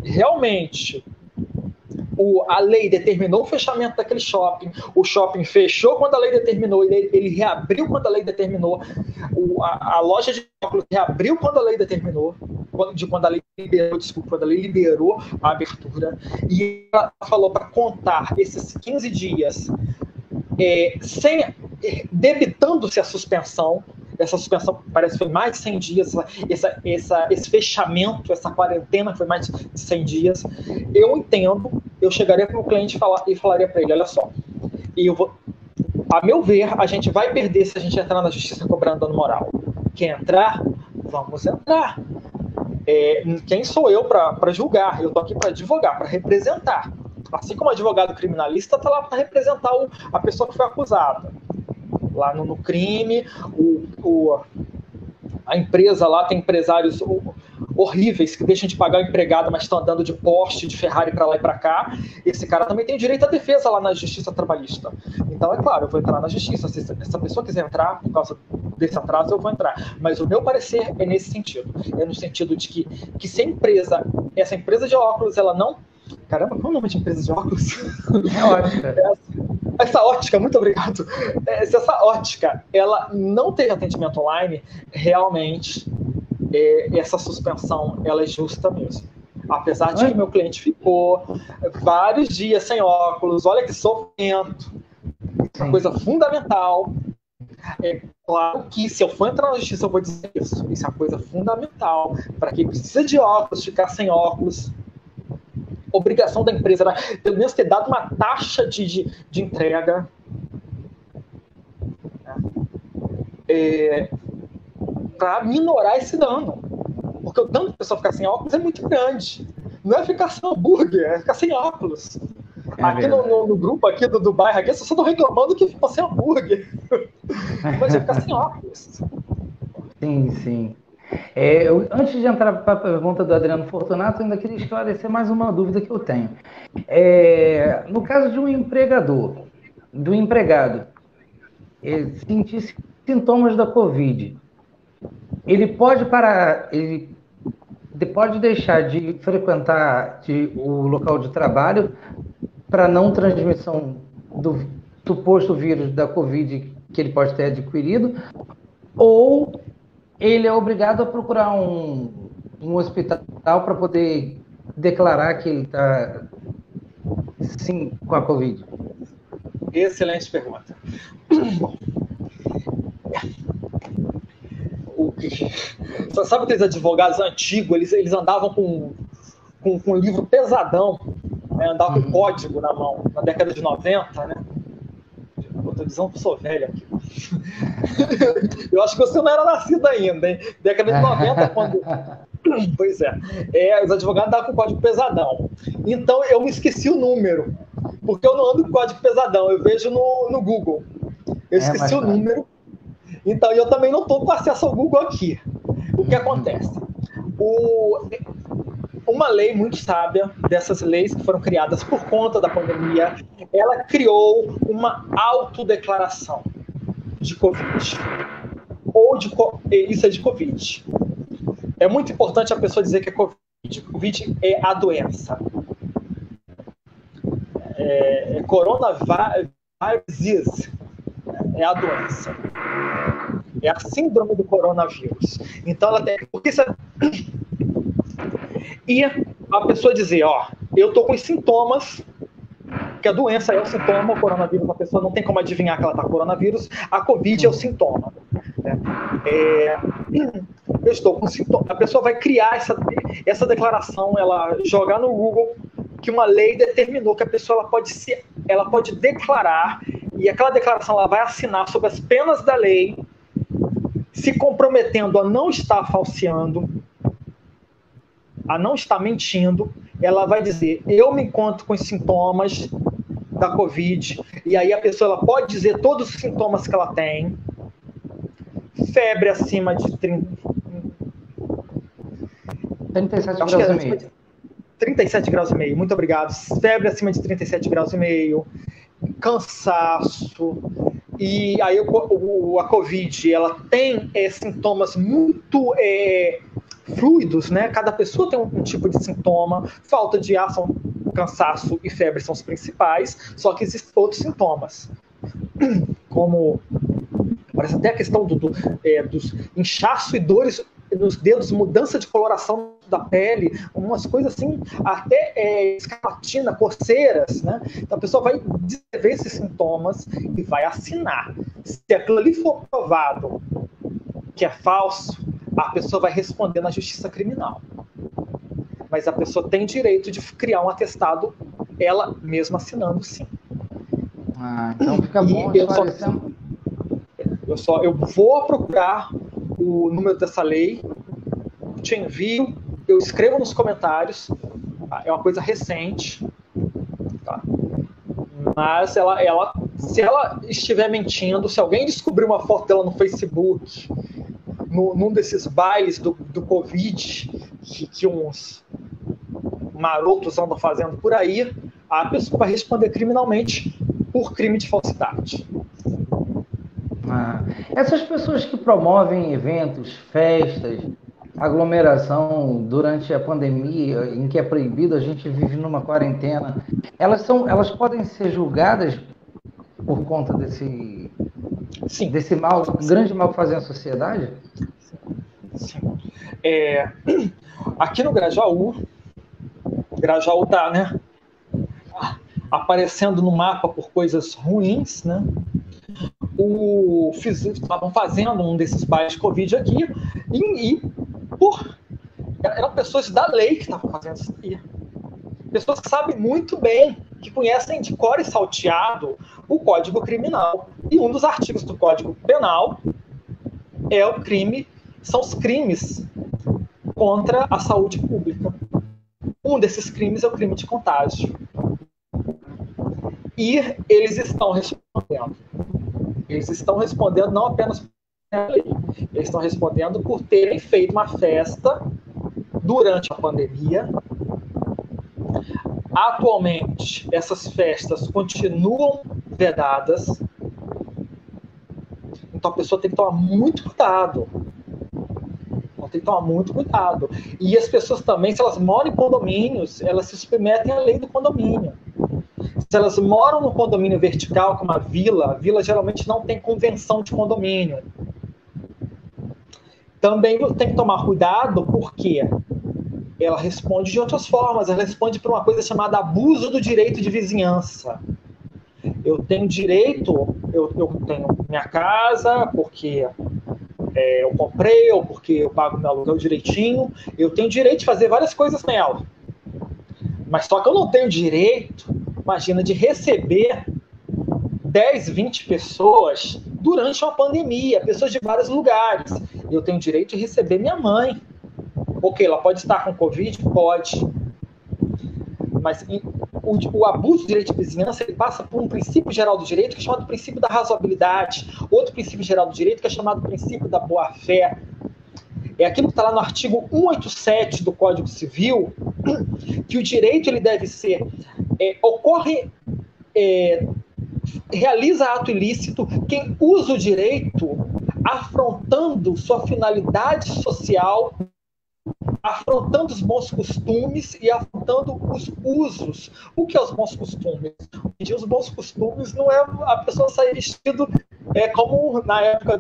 realmente a lei determinou o fechamento daquele shopping, o shopping fechou quando a lei determinou, ele reabriu quando a lei determinou, a loja de óculos reabriu quando a lei determinou, quando a lei liberou a abertura, e ela falou para contar esses 15 dias debitando-se a suspensão. essa suspensão parece que foi mais de 100 dias, esse fechamento, essa quarentena foi mais de 100 dias. Eu entendo, eu chegaria para o cliente e falaria para ele, olha só, a meu ver, a gente vai perder se a gente entrar na justiça cobrando dano moral. Quer entrar? Vamos entrar. Quem sou eu para julgar? Eu estou aqui para advogar, para representar. Assim como o advogado criminalista está lá para representar a pessoa que foi acusada. Lá no crime, a empresa lá tem empresários horríveis que deixam de pagar o empregado, mas estão andando de Porsche, de Ferrari para lá e para cá. Esse cara também tem direito à defesa lá na justiça trabalhista. Então, é claro, eu vou entrar na justiça. Se essa pessoa quiser entrar por causa desse atraso, eu vou entrar. Mas o meu parecer é nesse sentido. É no sentido de que se essa empresa de óculos, ela não... Caramba, qual é o nome de empresa de óculos? É ótica. Essa ótica, muito obrigado. Se essa ótica, ela não teve atendimento online, realmente... essa suspensão, ela é justa mesmo. Apesar de que meu cliente ficou vários dias sem óculos, olha que sofrimento, uma coisa fundamental. É claro que se eu for entrar na justiça eu vou dizer isso. Isso é uma coisa fundamental para quem precisa de óculos, ficar sem óculos. Obrigação da empresa era pelo menos ter dado uma taxa de entrega. Para minorar esse dano. Porque o dano de a pessoa ficar sem óculos é muito grande. Não é ficar sem hambúrguer, é ficar sem óculos. Aqui no grupo aqui do bairro, aqui, as pessoas estão reclamando que ficam sem hambúrguer. Mas é ficar sem óculos. Sim, sim. Antes de entrar para a pergunta do Adriano Fortunato, eu ainda queria esclarecer mais uma dúvida que eu tenho. No caso de um empregador, do empregado, sentir sintomas da Covid, ele pode deixar de frequentar o local de trabalho para não transmissão do suposto vírus da Covid que ele pode ter adquirido, ou ele é obrigado a procurar um hospital para poder declarar que ele está sim com a Covid? Excelente pergunta. Bom, sabe aqueles advogados antigos, eles andavam com um livro pesadão, né? Andavam com código na mão, na década de 90, né? Estou dizendo que eu sou velho aqui. Eu acho que você não era nascido ainda, hein? Década de 90, quando... Pois os advogados andavam com código pesadão. Então, eu me esqueci o número, porque eu não ando com código pesadão, eu vejo no Google. Eu esqueci o número. Então, eu também não estou com acesso ao Google aqui. O que acontece? Uma lei muito sábia, dessas leis que foram criadas por conta da pandemia, ela criou uma autodeclaração de Covid. Isso é de Covid. É muito importante a pessoa dizer que é Covid. Covid é a doença. Coronavírus é a doença. É a síndrome do coronavírus. Então, ela tem... E a pessoa dizer, eu estou com os sintomas, que a doença é o sintoma, o coronavírus, a pessoa não tem como adivinhar que ela está com coronavírus, a Covid é o sintoma. Né? Eu estou com sintomas. A pessoa vai criar essa declaração, ela jogar no Google que uma lei determinou que a pessoa ela pode declarar, e aquela declaração ela vai assinar sob as penas da lei, se comprometendo a não estar falseando, a não estar mentindo. Ela vai dizer, eu me encontro com os sintomas da Covid, e aí a pessoa ela pode dizer todos os sintomas que ela tem, febre acima de 37 graus e meio. 37 graus e meio, muito obrigado. Febre acima de 37 graus e meio, cansaço, e aí a Covid, ela tem sintomas muito fluidos, né? Cada pessoa tem um tipo de sintoma. Falta de ar, cansaço e febre são os principais, só que existem outros sintomas, como parece até a questão dos inchaço e dores nos dedos, mudança de coloração da pele, umas coisas assim, até escarlatina, coceiras, né? Então a pessoa vai descrever esses sintomas e vai assinar. Se aquilo ali for provado que é falso, a pessoa vai responder na justiça criminal. Mas a pessoa tem direito de criar um atestado, ela mesma assinando, sim. Então fica bom esclarecendo. Eu vou procurar o número dessa lei, te envio, eu escrevo nos comentários, tá? É uma coisa recente, tá? Mas se ela estiver mentindo, se alguém descobrir uma foto dela no Facebook, num desses bailes do Covid, que uns marotos andam fazendo por aí, a pessoa vai responder criminalmente por crime de falsidade. Essas pessoas que promovem eventos, festas, aglomeração durante a pandemia, em que é proibido, a gente vive numa quarentena, elas podem ser julgadas por conta desse mal, grande mal que fazem a sociedade? Sim. Aqui no Grajaú está, né, aparecendo no mapa por coisas ruins, né? Estavam fazendo um desses bailes de Covid aqui eram pessoas da lei que estavam fazendo isso aqui. Pessoas que sabem muito bem, que conhecem de cor e salteado o Código Criminal. E um dos artigos do Código Penal são os crimes contra a saúde pública. Um desses crimes é o crime de contágio. E eles estão respondendo. Eles estão respondendo não apenas por lei, eles estão respondendo por terem feito uma festa durante a pandemia. Atualmente, essas festas continuam vedadas. Então a pessoa tem que tomar muito cuidado. E as pessoas também, se elas moram em condomínios, elas se submetem à lei do condomínio. Se elas moram no condomínio vertical, como a vila geralmente não tem convenção de condomínio. Também tem que tomar cuidado porque ela responde de outras formas. Ela responde por uma coisa chamada abuso do direito de vizinhança. Eu tenho direito, eu tenho minha casa porque eu comprei ou porque eu pago meu aluguel direitinho. Eu tenho direito de fazer várias coisas nela. Mas só que eu não tenho direito, imagina, de receber 10, 20 pessoas durante uma pandemia, pessoas de vários lugares. Eu tenho direito de receber minha mãe. Ok, ela pode estar com Covid? Pode. Mas o abuso do direito de vizinhança, ele passa por um princípio geral do direito, que é chamado princípio da razoabilidade. Outro princípio geral do direito, que é chamado princípio da boa-fé. É aquilo que está lá no artigo 187 do Código Civil, que o direito ele deve ser... realiza ato ilícito quem usa o direito afrontando sua finalidade social, afrontando os bons costumes e afrontando os usos. O que é os bons costumes? Os bons costumes não é a pessoa sair vestido como na época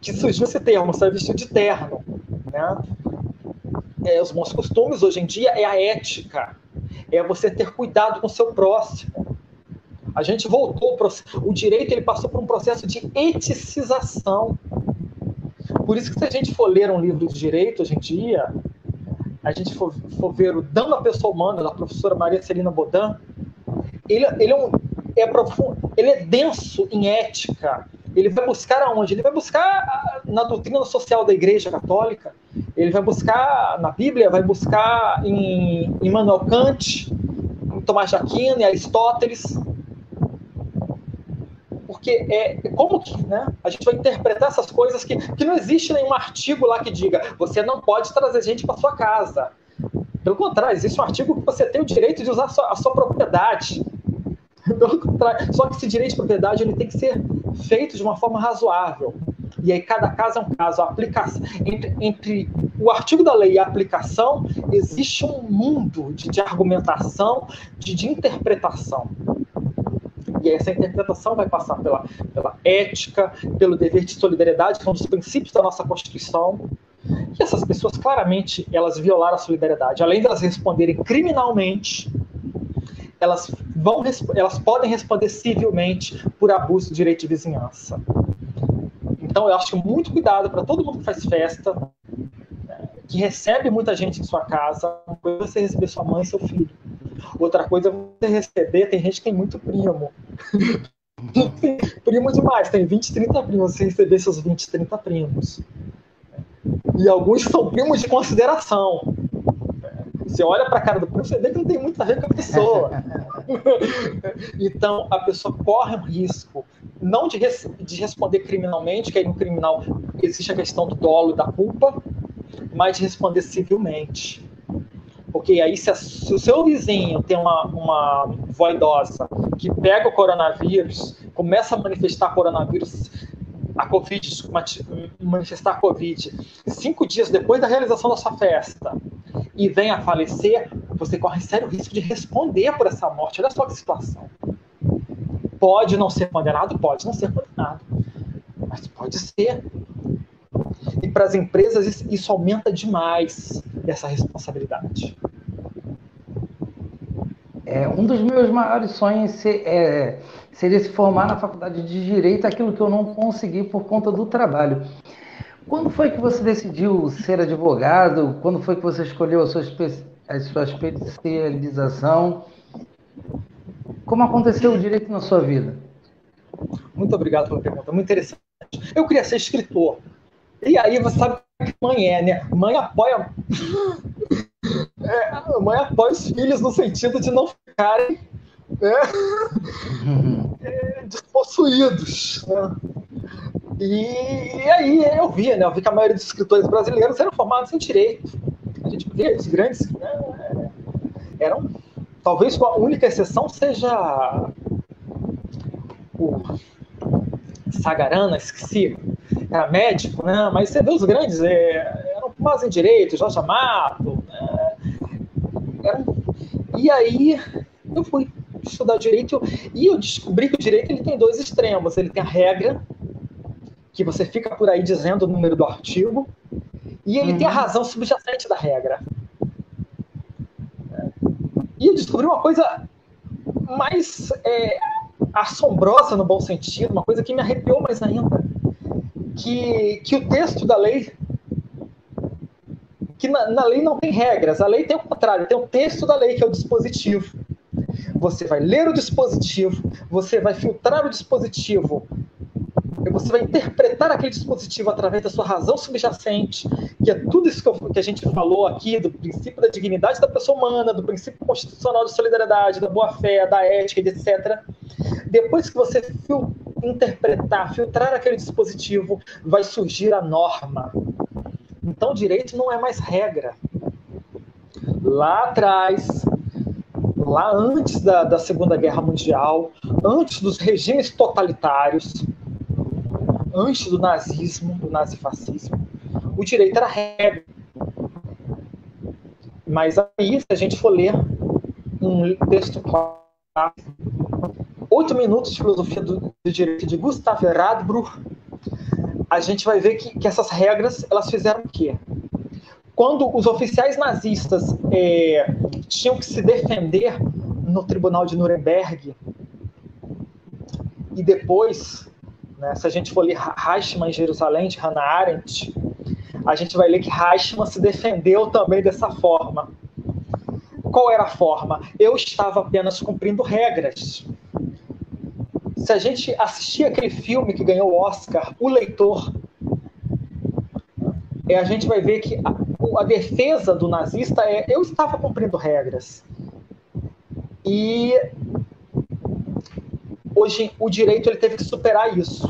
que surgiu esse termo, sair vestido de terno, né? Os bons costumes hoje em dia é a ética, é você ter cuidado com o seu próximo. A gente voltou, o direito ele passou por um processo de eticização. Por isso que se a gente for ler um livro de direito hoje em dia, a gente for ver o Dano à Pessoa Humana, da professora Maria Celina Bodin, ele é denso em ética. Ele vai buscar aonde? Ele vai buscar na doutrina social da Igreja Católica, ele vai buscar na Bíblia, vai buscar em Immanuel Kant, em Tomás de Aquino, em Aristóteles. Porque como que, né, a gente vai interpretar essas coisas que não existe nenhum artigo lá que diga você não pode trazer gente para sua casa. Pelo contrário, existe um artigo que você tem o direito de usar a sua propriedade. Pelo contrário, só que esse direito de propriedade ele tem que ser feito de uma forma razoável. E aí cada caso é um caso. A aplicação, entre o artigo da lei e a aplicação, existe um mundo de argumentação, de interpretação. E essa interpretação vai passar pela ética, pelo dever de solidariedade, que é um dos princípios da nossa Constituição. E essas pessoas, claramente, elas violaram a solidariedade. Além de elas responderem criminalmente, elas podem responder civilmente por abuso do direito de vizinhança. Então, eu acho que muito cuidado para todo mundo que faz festa, que recebe muita gente em sua casa. Uma coisa é você receber sua mãe e seu filho. Outra coisa é você receber, tem gente que tem muito primo. Primo demais, tem 20, 30 primos. Você receber seus 20, 30 primos. E alguns são primos de consideração. Você olha para a cara do primo, você vê que não tem muito a ver com a pessoa. Então, a pessoa corre um risco, não de responder criminalmente, que aí no criminal existe a questão do dolo e da culpa, mas de responder civilmente. Porque aí, se o seu vizinho tem uma vó idosa que pega o coronavírus, começa a manifestar coronavírus, a Covid, manifestar a Covid 5 dias depois da realização da sua festa, e vem a falecer, você corre sério risco de responder por essa morte. Olha só que situação. Pode não ser condenado? Pode não ser condenado. Mas pode ser. E para as empresas isso aumenta demais essa responsabilidade. Um dos meus maiores sonhos seria se formar na faculdade de Direito, aquilo que eu não consegui por conta do trabalho. Quando foi que você decidiu ser advogado? Quando foi que você escolheu a sua especialização? Como aconteceu o direito na sua vida? Muito obrigado pela pergunta, muito interessante. Eu queria ser escritor. E aí você sabe o que mãe é, né? Mãe apoia os filhos no sentido de não ficarem despossuídos, né? E aí eu vi que a maioria dos escritores brasileiros eram formados em direito. A gente vê os grandes, né, eram, talvez a única exceção seja o Sagarana, esqueci, era médico, né? Mas você vê os grandes, eram formados em direito, Jorge Amado, e aí eu fui estudar direito e eu descobri que o direito ele tem dois extremos. Ele tem a regra, que você fica por aí dizendo o número do artigo, e ele tem a razão subjacente da regra. E eu descobri uma coisa mais assombrosa no bom sentido, uma coisa que me arrepiou mais ainda, que o texto da lei, que na lei não tem regras, a lei tem o contrário, tem o texto da lei, que é o dispositivo. Você vai ler o dispositivo, você vai filtrar o dispositivo, você vai interpretar aquele dispositivo através da sua razão subjacente, que é tudo isso que a gente falou aqui, do princípio da dignidade da pessoa humana, do princípio constitucional de solidariedade, da boa-fé, da ética, etc. Depois que você filtrar aquele dispositivo, vai surgir a norma. Então, direito não é mais regra. Lá atrás, lá antes da Segunda Guerra Mundial, antes dos regimes totalitários, antes do nazismo, do nazifascismo, o direito era regra. Mas aí, se a gente for ler um texto clássico, 8 minutos de filosofia do direito de Gustav Radbruch, a gente vai ver que essas regras, elas fizeram o quê? Quando os oficiais nazistas tinham que se defender no tribunal de Nuremberg, e depois, né, se a gente for ler Eichmann em Jerusalém, de Hannah Arendt, a gente vai ler que Eichmann se defendeu também dessa forma. Qual era a forma? Eu estava apenas cumprindo regras. Se a gente assistir aquele filme que ganhou o Oscar, O Leitor, a gente vai ver que a defesa do nazista eu estava cumprindo regras. E hoje o direito ele teve que superar isso.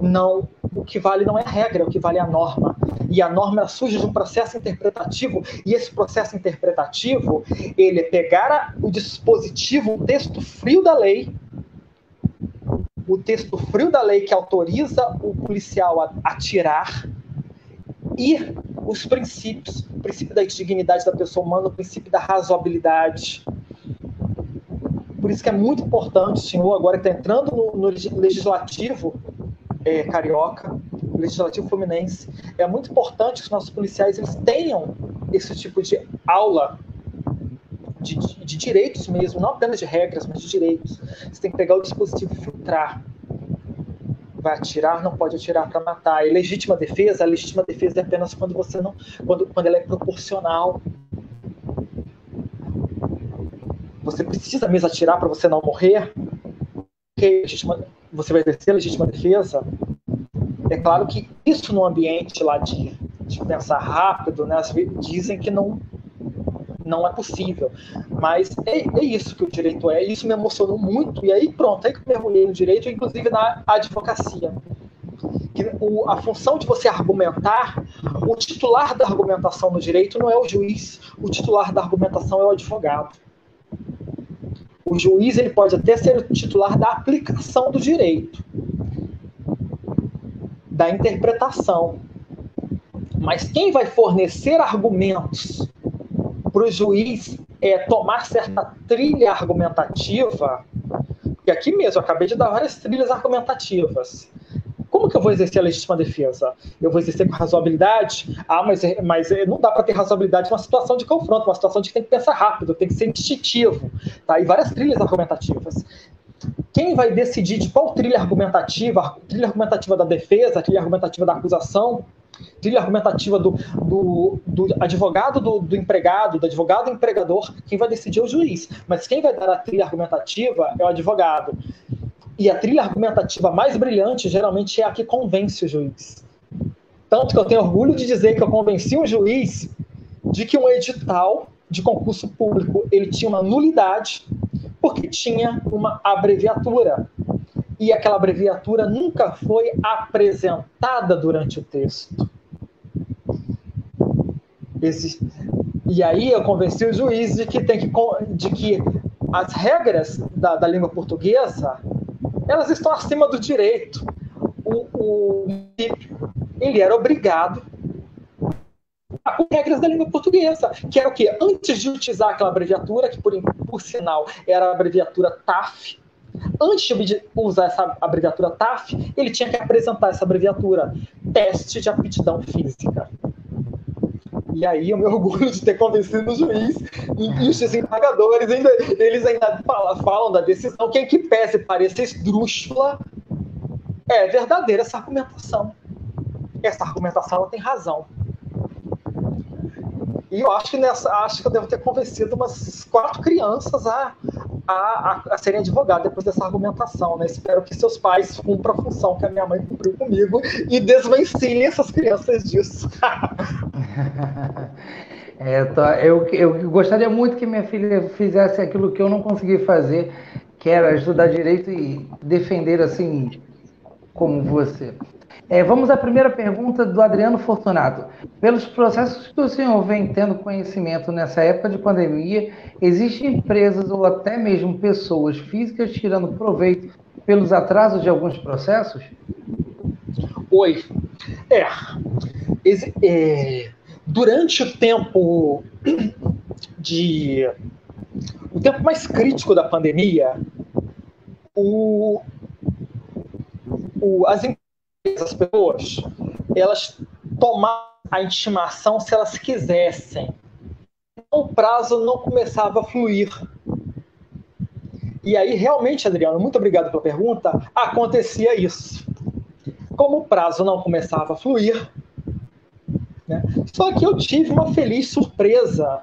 Não, o que vale não é a regra, o que vale é a norma. E a norma surge de um processo interpretativo, e esse processo interpretativo, ele é pegar o dispositivo, o texto frio da lei, que autoriza o policial a atirar, e os princípios, o princípio da dignidade da pessoa humana, o princípio da razoabilidade. Por isso que é muito importante, senhor, agora que está entrando no legislativo carioca, o legislativo fluminense, é muito importante que os nossos policiais eles tenham esse tipo de aula de direitos mesmo, não apenas de regras, mas de direitos. Você tem que pegar o dispositivo e filtrar. vai atirar, não pode atirar para matar. E legítima defesa, a legítima defesa é apenas quando você não, quando ela é proporcional. Você precisa mesmo atirar para você não morrer? Você vai exercer a legítima defesa? É claro que isso no ambiente lá de pensar rápido, né, dizem que não é possível. Mas é isso que o direito é. Isso me emocionou muito. E aí pronto, aí que eu mergulhei no direito, inclusive na advocacia. A função de você argumentar, o titular da argumentação no direito não é o juiz, o titular da argumentação é o advogado. O juiz ele pode até ser o titular da aplicação do direito, da interpretação. Mas quem vai fornecer argumentos para o juiz tomar certa trilha argumentativa, e aqui mesmo eu acabei de dar várias trilhas argumentativas. Como que eu vou exercer a legítima defesa? Eu vou exercer com razoabilidade? Mas não dá para ter razoabilidade numa situação de confronto, uma situação de que tem que pensar rápido, tem que ser instintivo. Tá? E várias trilhas argumentativas. Quem vai decidir de qual trilha argumentativa, a trilha argumentativa da defesa, a trilha argumentativa da acusação, trilha argumentativa do advogado do empregado, do advogado do empregador, quem vai decidir é o juiz. Mas quem vai dar a trilha argumentativa é o advogado. E a trilha argumentativa mais brilhante, geralmente, é a que convence o juiz. Tanto que eu tenho orgulho de dizer que eu convenci um juiz de que um edital de concurso público ele tinha uma nulidade porque tinha uma abreviatura. E aquela abreviatura nunca foi apresentada durante o texto. E aí eu convenci o juiz de que as regras da língua portuguesa elas estão acima do direito. Ele era obrigado a cumprir regras da língua portuguesa, que era o quê? Antes de utilizar aquela abreviatura, que por sinal era a abreviatura TAF, antes de usar essa abreviatura TAF, ele tinha que apresentar essa abreviatura, Teste de Aptidão Física. E aí eu me orgulho de ter convencido o juiz e os desembargadores eles ainda falam da decisão, que em que pese pareça esdrúxula, é verdadeira essa argumentação. Essa argumentação ela tem razão. E eu acho que eu devo ter convencido umas 4 crianças a serem advogadas depois dessa argumentação, né? Espero que seus pais cumpram a função que a minha mãe cumpriu comigo e desvencilhem essas crianças disso. Eu gostaria muito que minha filha fizesse aquilo que eu não consegui fazer, que era estudar direito e defender assim como você. Vamos à primeira pergunta do Adriano Fortunato. Pelos processos que o senhor vem tendo conhecimento nessa época de pandemia, existem empresas ou até mesmo pessoas físicas tirando proveito pelos atrasos de alguns processos? Oi. Durante o tempo mais crítico da pandemia, as pessoas, elas tomavam a intimação se elas quisessem. O prazo não começava a fluir. E aí, realmente, Adriano, muito obrigado pela pergunta, acontecia isso. Como o prazo não começava a fluir, né? Só que eu tive uma feliz surpresa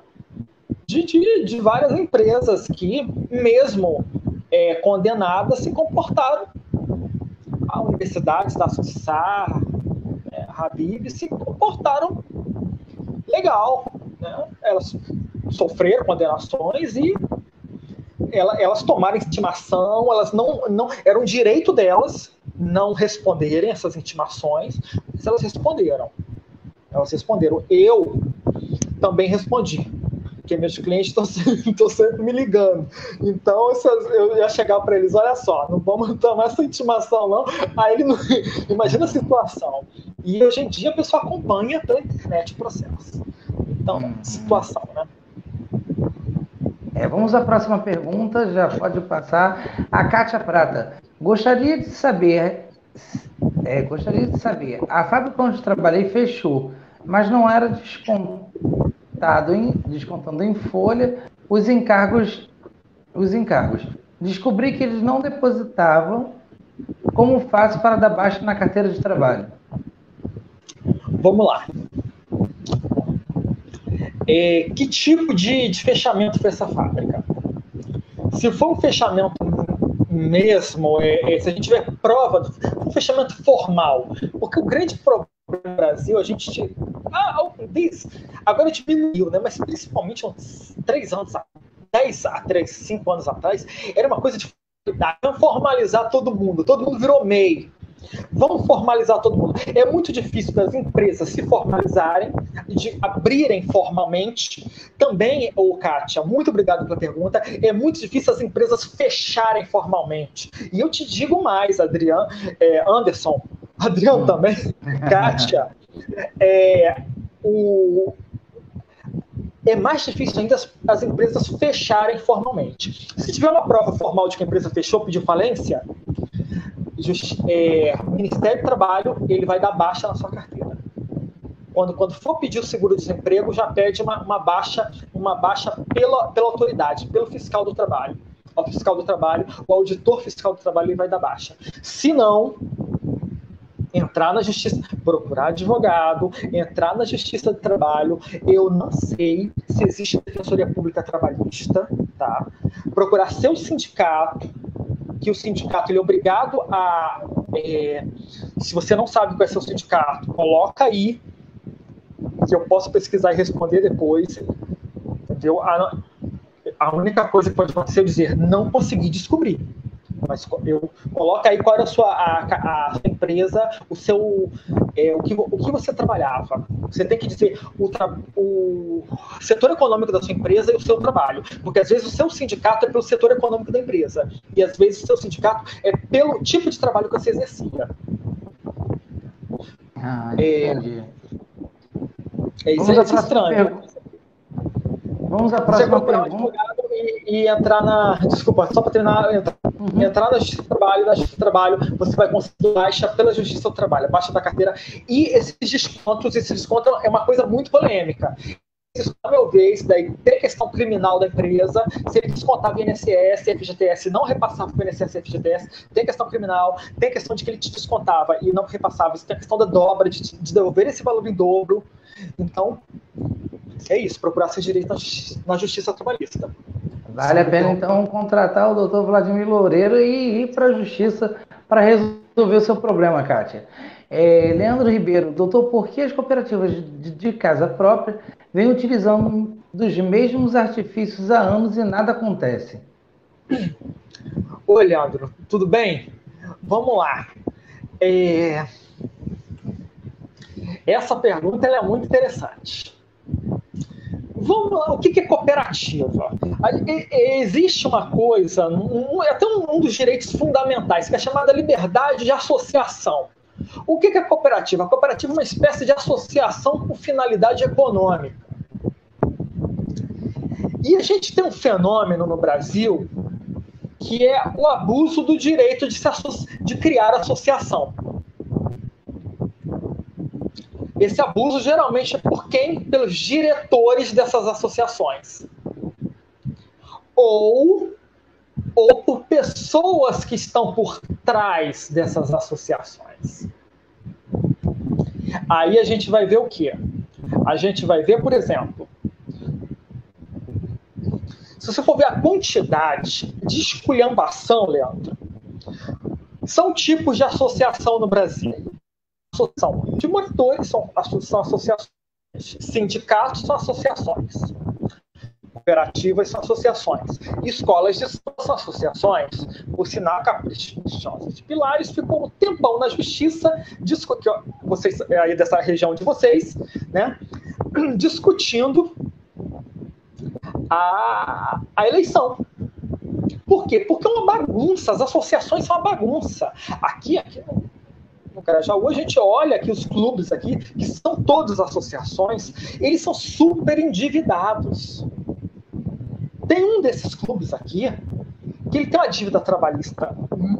de várias empresas que, mesmo condenadas, se comportaram. A universidade da Sussar, Habib, se comportaram legal, né? Elas sofreram condenações e elas tomaram intimação, elas não era um direito delas não responderem essas intimações, mas elas responderam. Eu também respondi, porque meus clientes estão sempre me ligando. Então, eu ia chegar para eles, olha só, não vamos tomar essa intimação, não. Aí ele não... Imagina a situação. E hoje em dia a pessoa acompanha pela internet o processo. Então, situação, né? Vamos à próxima pergunta, já pode passar. A Kátia Prata. Gostaria de saber, a fábrica onde trabalhei fechou, mas não era descontando em folha os encargos. Descobri que eles não depositavam Como faço para dar baixa na carteira de trabalho? Vamos lá. Que tipo de fechamento foi essa fábrica? Se for um fechamento mesmo, se a gente tiver prova, um fechamento formal, porque o grande problema no Brasil, a gente agora diminuiu, né? Mas principalmente uns 3 anos, 5 anos atrás, era uma coisa de formalizar todo mundo virou MEI. Vamos formalizar todo mundo. É muito difícil das empresas se formalizarem, de abrirem formalmente. Também, Kátia, muito obrigado pela pergunta, é muito difícil as empresas fecharem formalmente. E eu te digo mais, Anderson, Adriano também, Kátia, é mais difícil ainda as empresas fecharem formalmente. Se tiver uma prova formal de que a empresa fechou, pediu falência, o Ministério do Trabalho ele vai dar baixa na sua carteira. Quando for pedir o seguro-desemprego, já pede uma baixa pela autoridade, pelo fiscal do trabalho. O fiscal do trabalho, o auditor fiscal do trabalho, ele vai dar baixa. Se não, entrar na justiça, procurar advogado, entrar na justiça do trabalho. Eu não sei se existe defensoria pública trabalhista, tá? Procurar seu sindicato, que o sindicato ele é obrigado a... se você não sabe qual é seu sindicato, coloca aí, que eu posso pesquisar e responder depois, entendeu? A única coisa que pode acontecer é dizer, não consegui descobrir. Mas coloca aí qual era a sua empresa, o que você trabalhava. Você tem que dizer o setor econômico da sua empresa e o seu trabalho. Porque às vezes o seu sindicato é pelo setor econômico da empresa. E às vezes o seu sindicato é pelo tipo de trabalho que você exercia. Entendi. Isso é estranho. Vamos à próxima pergunta. E entrar na... Desculpa, só para terminar, entrar na Justiça do Trabalho, você vai conseguir baixa pela Justiça do Trabalho, baixa da carteira. E esse desconto é uma coisa muito polêmica. Isso, a meu ver, isso daí tem questão criminal da empresa, se ele descontava INSS, FGTS, não repassava para o INSS e FGTS, tem questão criminal, tem questão de que ele te descontava e não repassava, isso tem a questão da dobra, de devolver esse valor em dobro. Então, é isso, procurar ser direito na justiça trabalhista. Vale a pena, então, contratar o doutor Vladimir Loureiro e ir para a justiça para resolver o seu problema, Kátia. Leandro Ribeiro, doutor, por que as cooperativas de casa própria vêm utilizando dos mesmos artifícios há anos e nada acontece? Oi, Leandro, tudo bem? Vamos lá. Essa pergunta ela é muito interessante. Vamos lá, o que é cooperativa? Existe uma coisa, até um dos direitos fundamentais, que é chamada liberdade de associação. O que é cooperativa? A cooperativa é uma espécie de associação com finalidade econômica. E a gente tem um fenômeno no Brasil que é o abuso do direito de criar associação. Esse abuso geralmente é por quem? Pelos diretores dessas associações. Ou por pessoas que estão por trás dessas associações. Aí a gente vai ver o quê? A gente vai ver, por exemplo, se você for ver a quantidade de esculhambação, Leandro, são tipos de associação no Brasil. Associação de monitores são associações, sindicatos são associações, cooperativas são associações, escolas de são associações, por sinal caprichosas. Pilares ficou um tempão na justiça, vocês aí dessa região de vocês, né, discutindo a eleição. Por quê? Porque é uma bagunça, as associações são uma bagunça. Aqui no Grajaú, a gente olha que os clubes aqui, que são todas associações, eles são super endividados. Tem um desses clubes aqui, que ele tem uma dívida trabalhista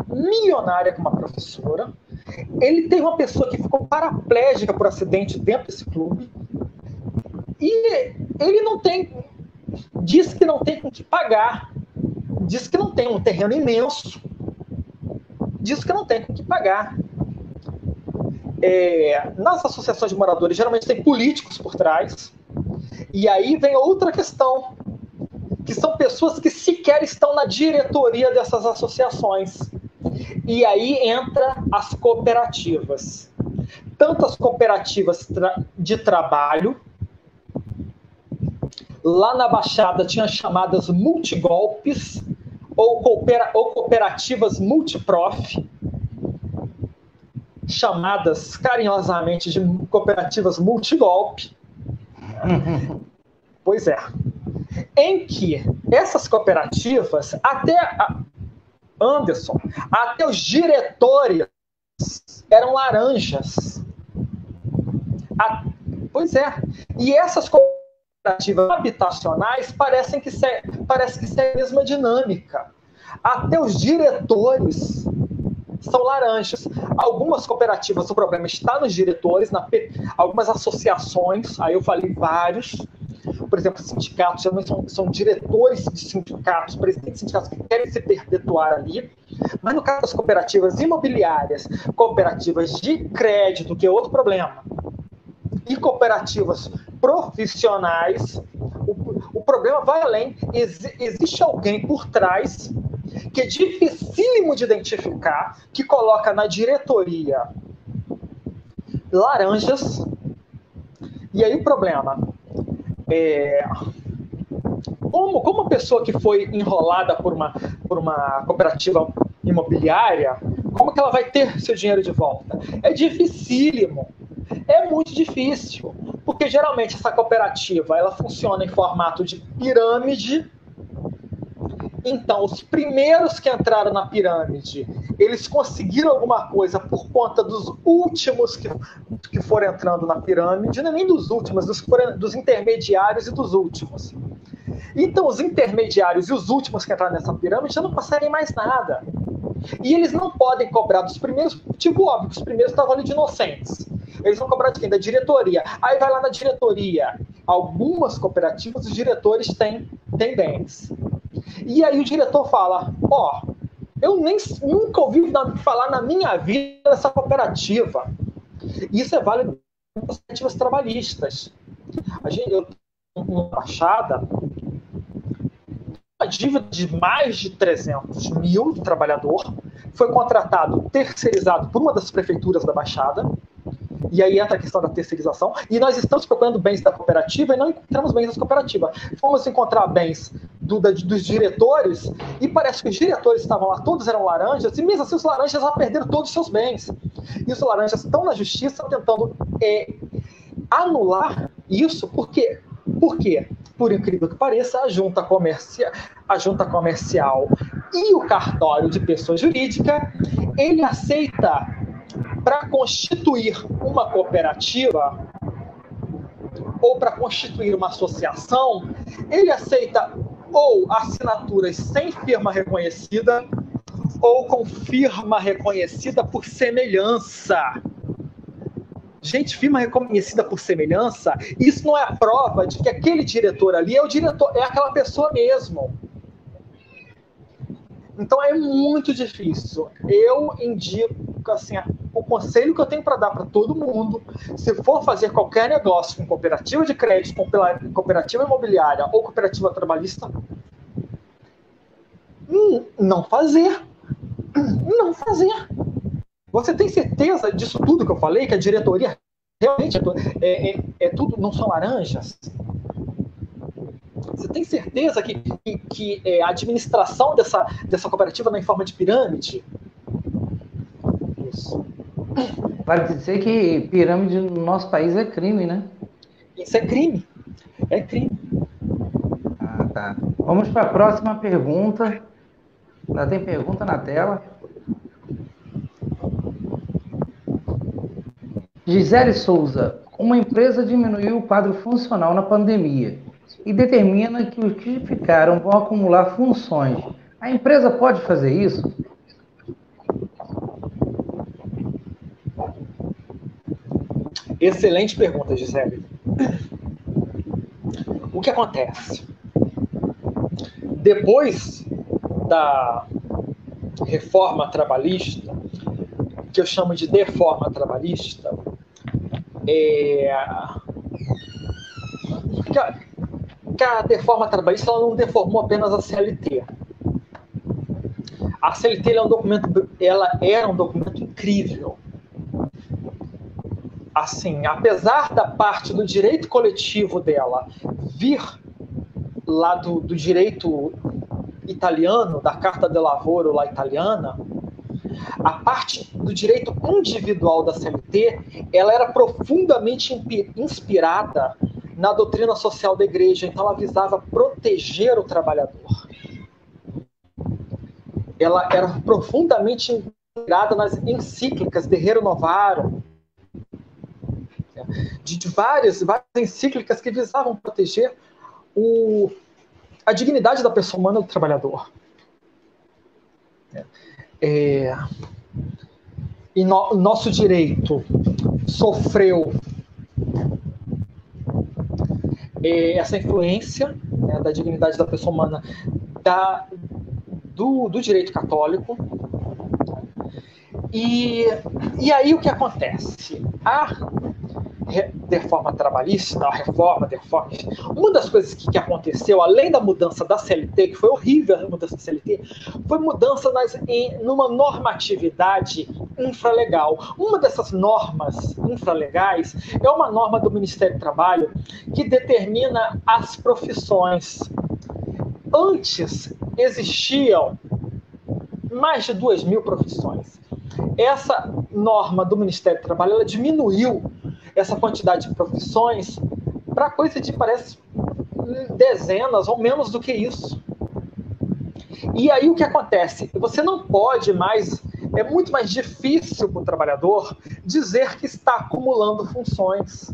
milionária com uma professora, ele tem uma pessoa que ficou paraplégica por acidente dentro desse clube, e ele não tem, diz que não tem com que pagar, diz que não tem um terreno imenso, diz que não tem com que pagar. Nas associações de moradores, geralmente tem políticos por trás, e aí vem outra questão, que são pessoas que sequer estão na diretoria dessas associações. E aí entra as cooperativas. Tanto as cooperativas de trabalho, lá na Baixada tinha chamadas multigolpes, ou cooperativas multiprof, chamadas carinhosamente de cooperativas multigolpe. Pois é. Em que essas cooperativas, Anderson, até os diretores eram laranjas. Pois é. E essas cooperativas habitacionais parece que segue a mesma dinâmica. Até os diretores são laranjas. Algumas cooperativas, o problema está nos diretores, algumas associações, aí eu falei vários, por exemplo, sindicatos, geralmente são diretores de sindicatos, presidentes de sindicatos que querem se perpetuar ali, mas no caso das cooperativas imobiliárias, cooperativas de crédito, que é outro problema, e cooperativas profissionais, o problema vai além. Existe alguém por trás que é dificílimo de identificar, que coloca na diretoria laranjas, e aí o problema como uma pessoa que foi enrolada por uma cooperativa imobiliária, como que ela vai ter seu dinheiro de volta? É dificílimo. É muito difícil, porque geralmente essa cooperativa ela funciona em formato de pirâmide. Então, os primeiros que entraram na pirâmide, eles conseguiram alguma coisa por conta dos últimos que foram entrando na pirâmide, não é nem dos últimos, dos intermediários e dos últimos. Então, os intermediários e os últimos que entraram nessa pirâmide já não conseguem mais nada. E eles não podem cobrar dos primeiros, tipo, óbvio, que os primeiros estavam ali de inocentes. Eles vão cobrar de quem? Da diretoria. Aí vai lá na diretoria. Algumas cooperativas, os diretores têm bens. E aí o diretor fala, eu nunca ouvi falar na minha vida dessa cooperativa. Isso é válido para as cooperativas trabalhistas. Eu tenho uma Baixada, uma dívida de mais de 300 mil do trabalhador, foi contratado, terceirizado por uma das prefeituras da Baixada, e aí entra a questão da terceirização, e nós estamos procurando bens da cooperativa e não encontramos bens da cooperativa. Fomos encontrar bens dos diretores, e parece que os diretores estavam lá, todos eram laranjas, e mesmo assim os laranjas já perderam todos os seus bens. E os laranjas estão na justiça tentando anular isso, por quê? Porque, por incrível que pareça, a junta comercial e o cartório de pessoa jurídica, ele aceita, para constituir uma cooperativa ou para constituir uma associação, ele aceita ou assinaturas sem firma reconhecida ou com firma reconhecida por semelhança. Gente, firma reconhecida por semelhança, isso não é a prova de que aquele diretor ali é o diretor, é aquela pessoa mesmo. Então é muito difícil. Eu indico, assim, o conselho que eu tenho para dar para todo mundo, se for fazer qualquer negócio com cooperativa de crédito, com cooperativa imobiliária ou cooperativa trabalhista, não fazer. Não fazer. Você tem certeza disso tudo que eu falei, que a diretoria realmente é tudo, não são laranjas? Você tem certeza que a administração dessa cooperativa não é em forma de pirâmide? Isso. Vale dizer que pirâmide no nosso país é crime, né? Isso é crime. É crime. Ah, tá. Vamos para a próxima pergunta. Já tem pergunta na tela. Gisele Souza. Uma empresa diminuiu o quadro funcional na pandemia e determina que os que ficaram vão acumular funções. A empresa pode fazer isso? Excelente pergunta, Gisele. O que acontece? Depois reforma trabalhista, que eu chamo de deforma trabalhista, que a deforma trabalhista ela não deformou apenas a CLT. A CLT ela era um documento incrível. Assim, apesar da parte do direito coletivo dela vir lá do direito italiano, da Carta del Lavoro lá italiana, a parte do direito individual da CLT, ela era profundamente inspirada na doutrina social da Igreja, então ela visava proteger o trabalhador. Ela era profundamente inspirada nas encíclicas de Rerum Novarum, de várias encíclicas que visavam proteger a dignidade da pessoa humana do trabalhador. E nosso direito sofreu essa influência, né, da dignidade da pessoa humana do direito católico. E aí o que acontece? A reforma trabalhista, uma das coisas que aconteceu, além da mudança da CLT, que foi horrível a mudança da CLT, foi mudança numa normatividade infralegal. Uma dessas normas infralegais é uma norma do Ministério do Trabalho que determina as profissões. Antes existiam mais de 2.000 profissões. Essa norma do Ministério do Trabalho ela diminuiu essa quantidade de profissões para coisa de, parece, dezenas ou menos do que isso. E aí o que acontece? Você não pode mais, é muito mais difícil para o trabalhador dizer que está acumulando funções.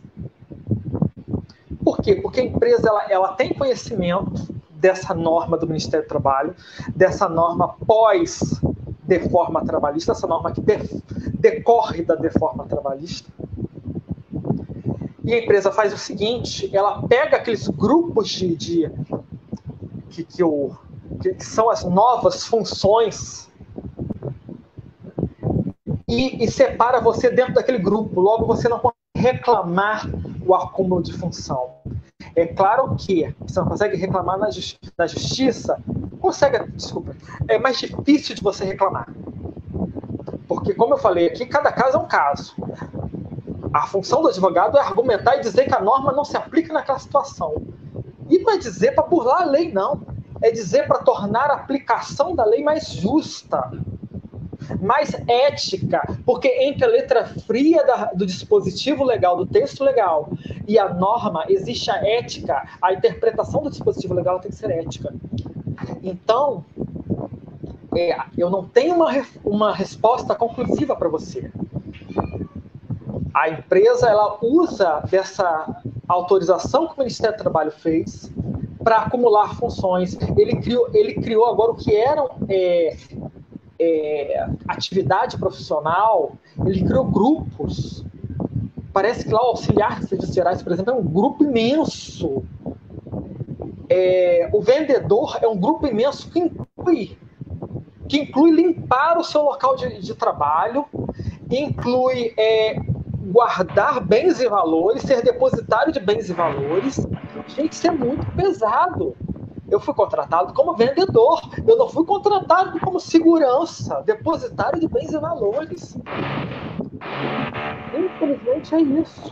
Por quê? Porque a empresa ela tem conhecimento dessa norma do Ministério do Trabalho, dessa norma pós-deforma trabalhista, essa norma que decorre da deforma trabalhista. E a empresa faz o seguinte, ela pega aqueles grupos que são as novas funções e separa você dentro daquele grupo. Logo, você não pode reclamar o acúmulo de função. É claro que você não consegue reclamar na justiça, é mais difícil de você reclamar. Porque, como eu falei aqui, cada caso é um caso. A função do advogado é argumentar e dizer que a norma não se aplica naquela situação. E não é dizer para burlar a lei, não. É dizer para tornar a aplicação da lei mais justa, mais ética, porque entre a letra fria do dispositivo legal, do texto legal, e a norma, existe a ética. A interpretação do dispositivo legal tem que ser ética. Então, eu não tenho uma resposta conclusiva para você. A empresa ela usa dessa autorização que o Ministério do Trabalho fez para acumular funções. Ele criou agora o que era atividade profissional, ele criou grupos. Parece que lá o auxiliar de serviços gerais, por exemplo, é um grupo imenso. O vendedor é um grupo imenso que inclui limpar o seu local de trabalho, inclui guardar bens e valores, ser depositário de bens e valores. Gente, isso é muito pesado. Eu fui contratado como vendedor, eu não fui contratado como segurança, depositário de bens e valores. Infelizmente é isso.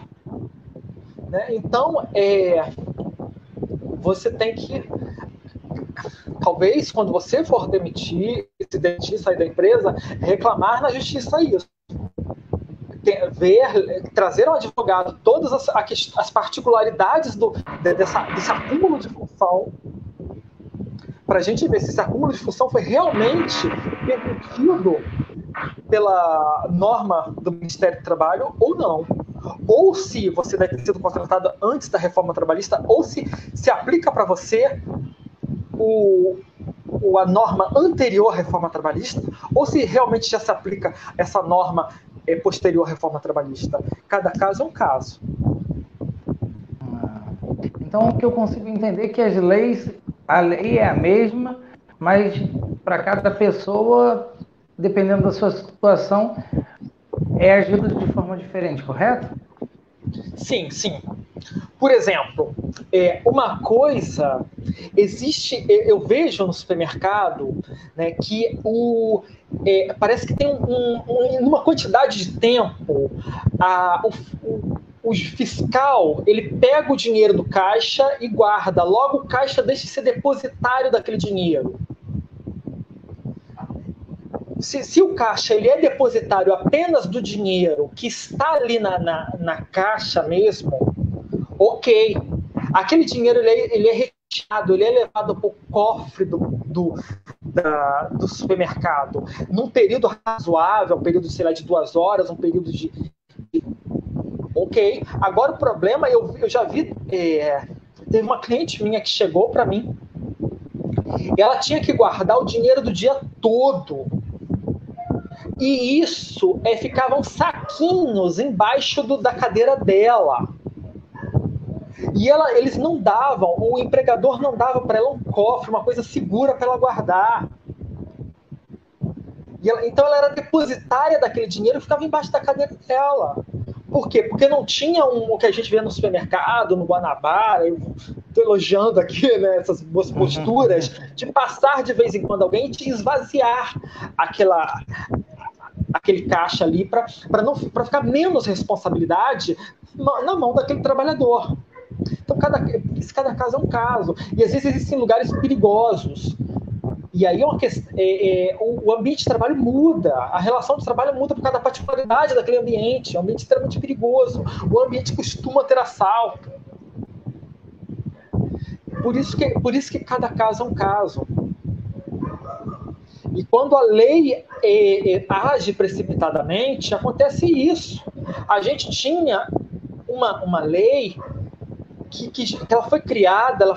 Né? Então, você tem que, talvez, quando você for se demitir, sair da empresa, reclamar na justiça isso. Trazer um advogado todas as particularidades desse acúmulo de função, para a gente ver se esse acúmulo de função foi realmente permitido pela norma do Ministério do Trabalho ou não. Ou se você deve ter sido contratado antes da reforma trabalhista, ou se aplica para você a norma anterior à reforma trabalhista, ou se realmente já se aplica essa norma posterior à reforma trabalhista. Cada caso é um caso. Então, o que eu consigo entender é que a lei é a mesma, mas para cada pessoa, dependendo da sua situação, é agido de forma diferente, correto? Sim, sim. Por exemplo, uma coisa, eu vejo no supermercado, né, que parece que tem uma quantidade de tempo, o fiscal, ele pega o dinheiro do caixa e guarda, logo o caixa deixa de ser depositário daquele dinheiro. Se o caixa ele é depositário apenas do dinheiro que está ali na caixa mesmo, ok. Aquele dinheiro ele é retirado, ele é levado para o cofre do supermercado num período razoável, um período, sei lá, de 2 horas, um período de... Ok. Agora o problema, eu já vi... teve uma cliente minha que chegou para mim, ela tinha que guardar o dinheiro do dia todo. E isso ficavam saquinhos embaixo da cadeira dela. E eles não davam, o empregador não dava para ela um cofre, uma coisa segura para ela guardar. Então ela era depositária daquele dinheiro e ficava embaixo da cadeira dela. Por quê? Porque não tinha o que a gente vê no supermercado, no Guanabara, eu estou elogiando aqui, né, essas boas posturas, de passar de vez em quando alguém e de esvaziar aquele caixa ali para ficar menos responsabilidade na mão daquele trabalhador. Então, cada caso é um caso. E às vezes existem lugares perigosos. E aí o ambiente de trabalho muda, a relação de trabalho muda por causa da particularidade daquele ambiente. É um ambiente extremamente perigoso. O ambiente costuma ter assalto. Por isso que cada caso é um caso. E quando a lei age precipitadamente, acontece isso. A gente tinha uma lei que ela foi criada, ela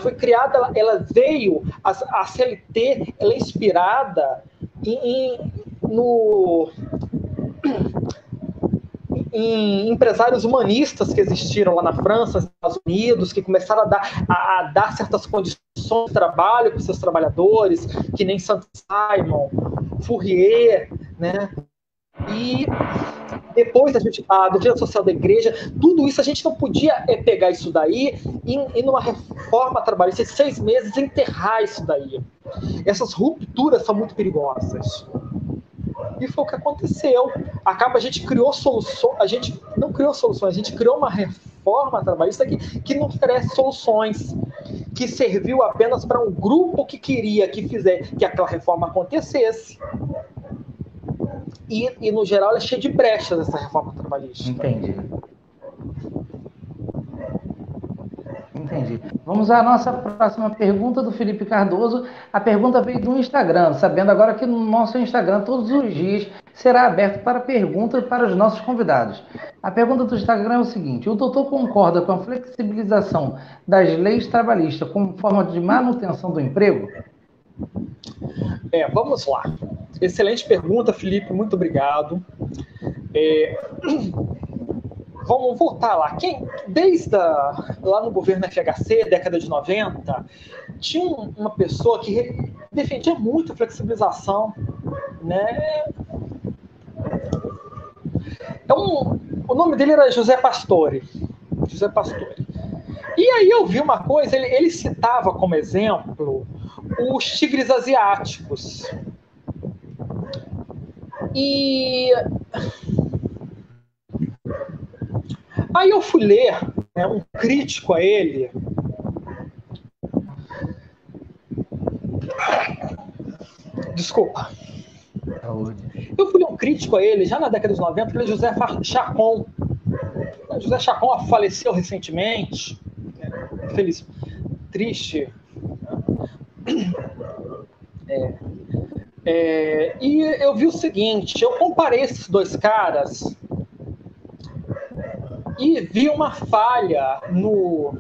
veio, a CLT, ela é inspirada em empresários humanistas que existiram lá na França, nos Estados Unidos, que começaram a dar certas condições de trabalho para os seus trabalhadores, que nem Saint-Simon, Fourier, né? E depois a doutrina social da igreja, tudo isso a gente não podia pegar isso daí e numa reforma trabalhista de 6 meses enterrar isso daí. Essas rupturas são muito perigosas. E foi o que aconteceu. A gente criou soluções, a gente não criou soluções, a gente criou uma reforma trabalhista que não oferece soluções, que serviu apenas para um grupo que queria que aquela reforma acontecesse. E, no geral, ela é cheia de brechas, essa reforma trabalhista. Entendi. Vamos à nossa próxima pergunta do Felipe Cardoso. A pergunta veio do Instagram, sabendo agora que no nosso Instagram, todos os dias, será aberto para perguntas para os nossos convidados. A pergunta do Instagram é o seguinte: o doutor concorda com a flexibilização das leis trabalhistas como forma de manutenção do emprego? Vamos lá. Excelente pergunta, Felipe, muito obrigado. Vamos voltar lá. Desde lá no governo FHC, década de 90, tinha uma pessoa que defendia muito a flexibilização, né? O nome dele era José Pastore. E aí eu vi uma coisa, ele citava como exemplo os tigres asiáticos. E aí eu fui ler, né, um crítico a ele. Desculpa. Eu fui ler um crítico a ele já na década de 90, que ele é José Chacon. José Chacon faleceu recentemente. Feliz, triste. E eu vi o seguinte, eu comparei esses dois caras e vi uma falha no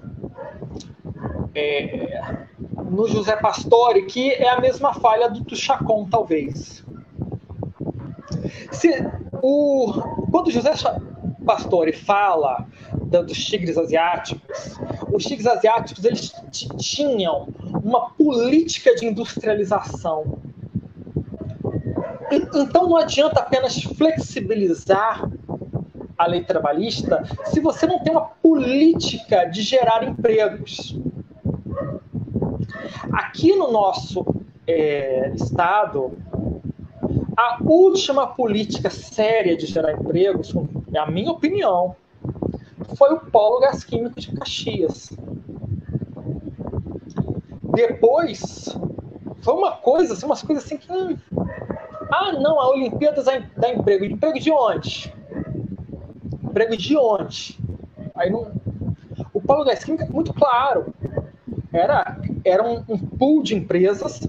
José Pastore, que é a mesma falha do Chacon, talvez. Quando o José Pastore fala dos tigres asiáticos, os tigres asiáticos eles tinham uma política de industrialização. Então não adianta apenas flexibilizar a lei trabalhista se você não tem uma política de gerar empregos. Aqui no nosso estado, a última política séria de gerar empregos, é a minha opinião, foi o Polo Gás Químico de Caxias. Depois, foi uma coisa, assim, umas coisas assim que... não, a Olimpíadas dá emprego. Emprego de onde? Emprego de onde? Aí não... O Polo Gás Químico é muito claro. Era um pool de empresas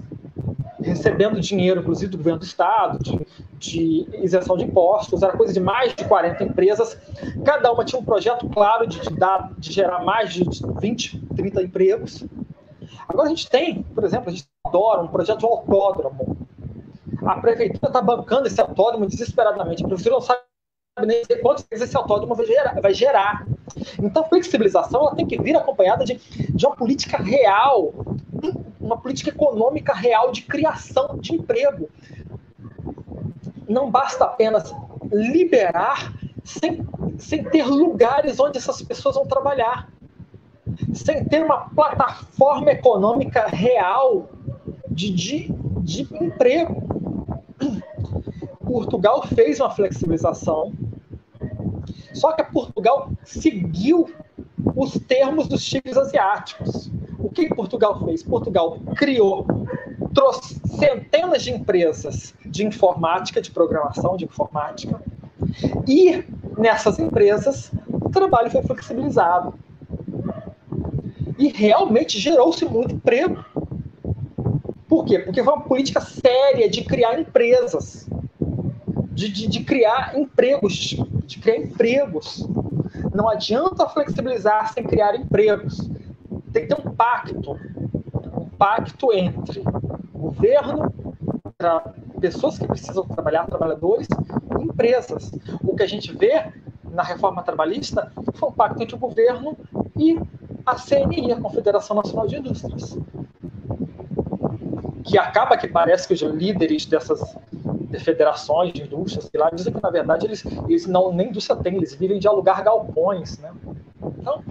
recebendo dinheiro, inclusive do governo do estado, de isenção de impostos, era coisa de mais de 40 empresas, cada uma tinha um projeto claro de gerar mais de 20, 30 empregos. Agora a gente tem, por exemplo, a gente adora um projeto de um autódromo. A prefeitura está bancando esse autódromo desesperadamente, a prefeitura não sabe nem quantos esse autódromo vai gerar. Então a flexibilização ela tem que vir acompanhada de uma política real, uma política econômica real de criação de emprego. Não basta apenas liberar sem ter lugares onde essas pessoas vão trabalhar, sem ter uma plataforma econômica real de emprego. Portugal fez uma flexibilização, só que Portugal seguiu os termos dos tigres asiáticos. O que Portugal fez? Portugal trouxe centenas de empresas de informática, de programação de informática, e nessas empresas o trabalho foi flexibilizado. E realmente gerou-se muito emprego. Por quê? Porque foi uma política séria de criar empresas, de criar empregos, Não adianta flexibilizar sem criar empregos. Tem que ter um pacto entre governo, pessoas que precisam trabalhar, trabalhadores, e empresas. O que a gente vê na reforma trabalhista foi um pacto entre o governo e a CNI, a Confederação Nacional de Indústrias, que acaba que parece que os líderes dessas federações de indústrias, sei lá, dizem que na verdade eles não nem indústria têm, eles vivem de alugar galpões, né? Então,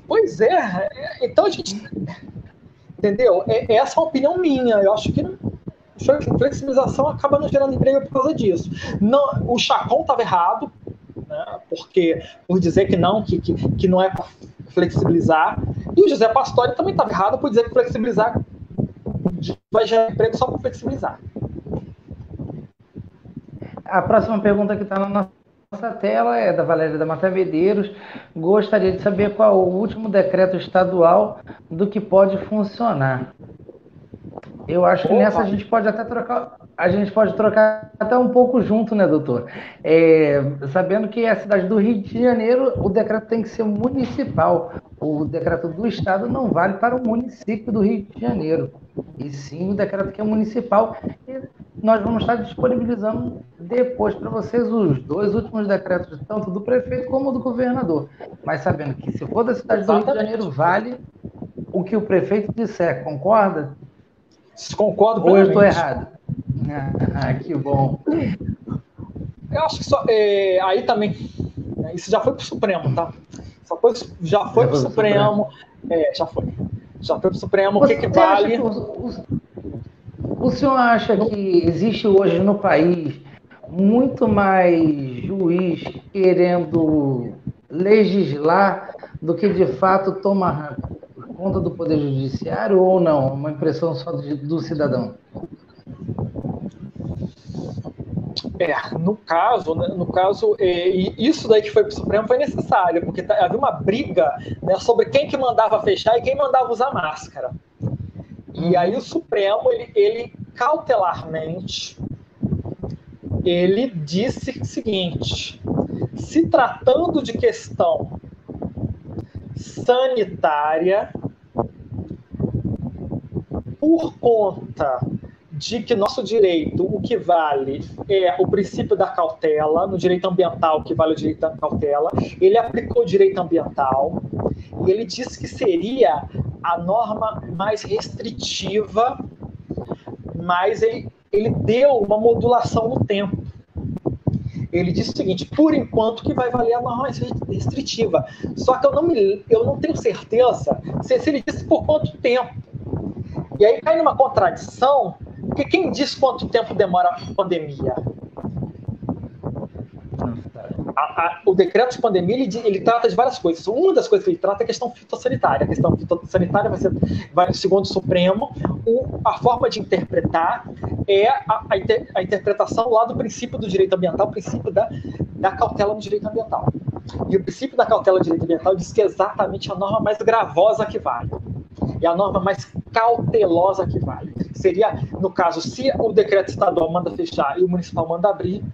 pois é, então a gente, entendeu? Essa é uma opinião minha, eu acho que a flexibilização acaba não gerando emprego por causa disso. Não, o Chacon estava errado, né, por dizer que não é para flexibilizar, e o José Pastore também estava errado por dizer que flexibilizar vai gerar emprego só para flexibilizar. A próxima pergunta que está na nossa tela é da Valéria da Mata Medeiros. Gostaria de saber qual é o último decreto estadual do que pode funcionar. Eu acho que nessa a gente pode até trocar. A gente pode trocar até um pouco junto, né, doutor? Sabendo que a cidade do Rio de Janeiro, o decreto tem que ser municipal. O decreto do estado não vale para o município do Rio de Janeiro. E sim o decreto que é municipal. E nós vamos estar disponibilizando depois para vocês os dois últimos decretos, tanto do prefeito como do governador. Mas sabendo que se for da cidade do Rio de Janeiro, vale o que o prefeito disser. Concorda? Concordo plenamente. Ou eu estou errado? Que bom. Eu acho que só... aí também... Isso já foi para o Supremo, tá? Já foi para o Supremo. Já foi. Já foi para o Supremo. O que vale... O senhor acha que existe hoje no país muito mais juiz querendo legislar do que de fato tomar conta do Poder Judiciário ou não? Uma impressão só do cidadão? No caso, isso daí que foi para o Supremo foi necessário, porque havia uma briga, né, sobre quem que mandava fechar e quem mandava usar máscara. E aí o Supremo, ele cautelarmente, ele disse o seguinte: se tratando de questão sanitária, por conta de que nosso direito, o que vale é o princípio da cautela, no direito ambiental, que vale o direito da cautela, ele aplicou o direito ambiental e ele disse que seria a norma mais restritiva, mas ele deu uma modulação no tempo. Ele disse o seguinte: por enquanto que vai valer a norma mais restritiva. Só que eu não tenho certeza se ele disse por quanto tempo. E aí cai numa contradição, porque quem diz quanto tempo demora a pandemia? O decreto de pandemia, ele trata de várias coisas. Uma das coisas que ele trata é a questão fitossanitária. A questão fitossanitária vai, segundo o Supremo, a forma de interpretar é a interpretação lá do princípio do direito ambiental, o princípio da cautela no direito ambiental. E o princípio da cautela no direito ambiental diz que é exatamente a norma mais gravosa que vale. É a norma mais cautelosa que vale. Seria, no caso, se o decreto estadual manda fechar e o municipal manda abrir,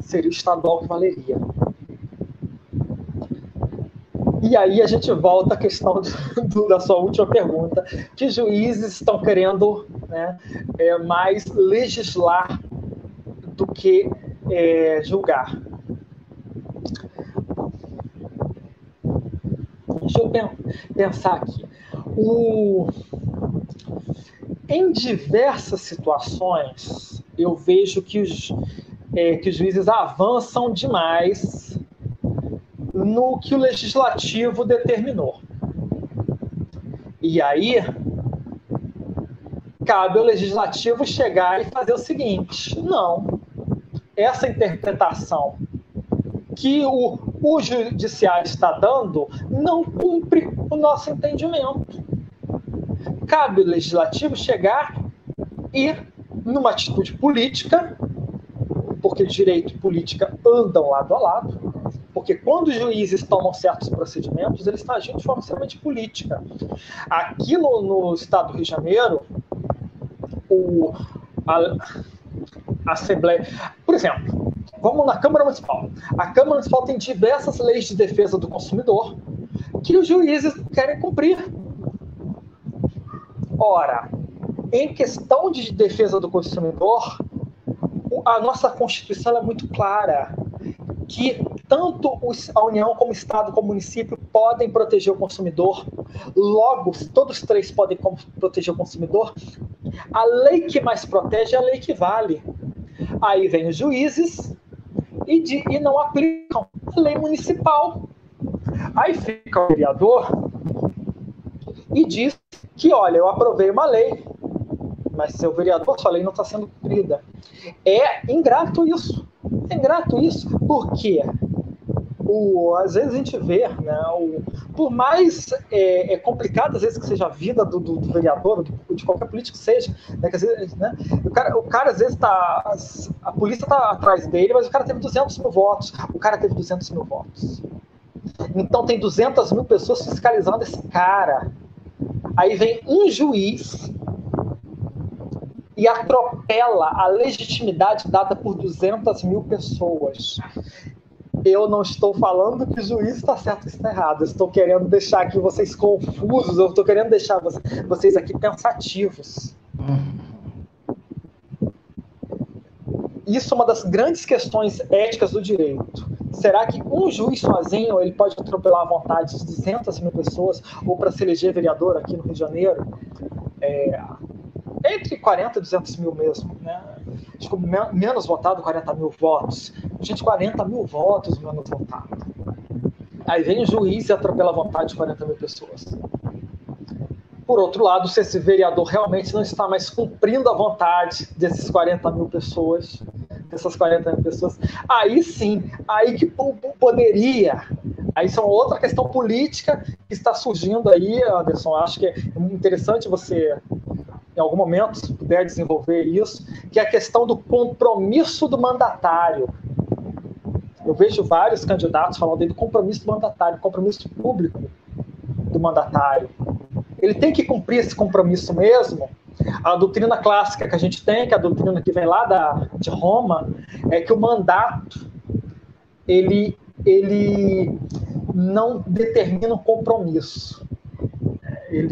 seria o estadual que valeria. E aí a gente volta à questão da sua última pergunta, que juízes estão querendo, né, mais legislar do que julgar. Deixa eu pensar aqui. Em diversas situações, eu vejo que os juízes avançam demais no que o legislativo determinou. E aí, cabe ao legislativo chegar e fazer o seguinte: não, essa interpretação que o judiciário está dando não cumpre o nosso entendimento. Cabe ao legislativo chegar e, numa atitude política, porque direito e política andam lado a lado, porque quando os juízes tomam certos procedimentos, eles estão agindo de forma extremamente política. Aqui no estado do Rio de Janeiro, a Assembleia... Por exemplo, vamos na Câmara Municipal. A Câmara Municipal tem diversas leis de defesa do consumidor que os juízes querem cumprir. Ora, em questão de defesa do consumidor, a nossa Constituição é muito clara, que tanto a União, como o Estado, como o município podem proteger o consumidor. Logo, todos os três podem proteger o consumidor. A lei que mais protege é a lei que vale. Aí vem os juízes e não aplicam a lei municipal. Aí fica o vereador e diz que, olha, eu aprovei uma lei, mas seu vereador, sua lei não está sendo cumprida. É ingrato isso. É ingrato isso, porque às vezes a gente vê, né, por mais complicado às vezes que seja a vida do vereador, de qualquer político que seja, né, que às vezes, né, o cara às vezes a polícia está atrás dele, mas o cara teve 200 mil votos, o cara teve 200 mil votos. Então tem 200 mil pessoas fiscalizando esse cara. Aí vem um juiz e atropela a legitimidade dada por 200 mil pessoas. Eu não estou falando que o juiz está certo ou está errado. Eu estou querendo deixar aqui vocês confusos. Eu estou querendo deixar vocês aqui pensativos. Isso é uma das grandes questões éticas do direito. Será que um juiz sozinho ele pode atropelar à vontade de 200 mil pessoas, ou para se eleger vereador aqui no Rio de Janeiro? Entre 40 e 200 mil mesmo, né? Acho que menos votado, 40 mil votos. Gente, 40 mil votos menos votado. Aí vem o juiz e atropela a vontade de 40 mil pessoas. Por outro lado, se esse vereador realmente não está mais cumprindo a vontade dessas 40 mil pessoas, aí sim, aí que poderia. Aí isso é uma outra questão política que está surgindo aí, Anderson. Acho que é interessante você, em algum momento, se puder desenvolver isso, que é a questão do compromisso do mandatário. Eu vejo vários candidatos falando aí do compromisso do mandatário, compromisso público do mandatário. Ele tem que cumprir esse compromisso mesmo. A doutrina clássica que a gente tem, que é a doutrina que vem lá de Roma, é que o mandato ele não determina um compromisso.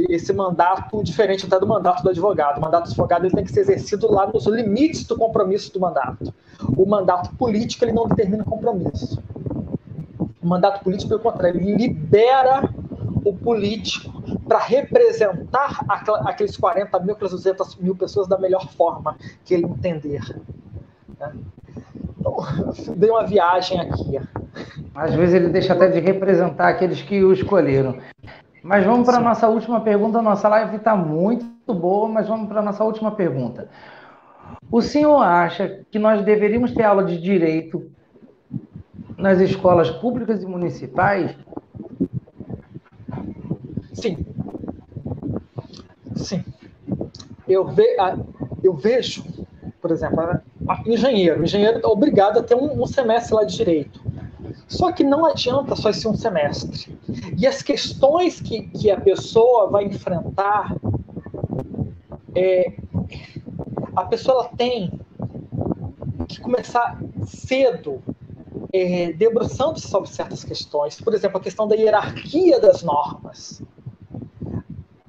Esse mandato, diferente até do mandato do advogado. O mandato do advogado ele tem que ser exercido lá nos limites do compromisso do mandato. O mandato político ele não determina compromisso. O mandato político, pelo contrário, ele libera o político para representar aqueles 40 mil, aquelas 200 mil pessoas da melhor forma que ele entender. Né? Então, dei uma viagem aqui. Às vezes ele deixa até de representar aqueles que o escolheram. Mas vamos para a nossa última pergunta. Nossa live está muito boa, mas vamos para a nossa última pergunta. O senhor acha que nós deveríamos ter aula de direito nas escolas públicas e municipais? Sim. Sim. Eu vejo, por exemplo, engenheiro é obrigado a ter um semestre lá de direito. Só que não adianta só esse um semestre. E as questões que a pessoa vai enfrentar, a pessoa ela tem que começar cedo, debruçando-se sobre certas questões. Por exemplo, a questão da hierarquia das normas.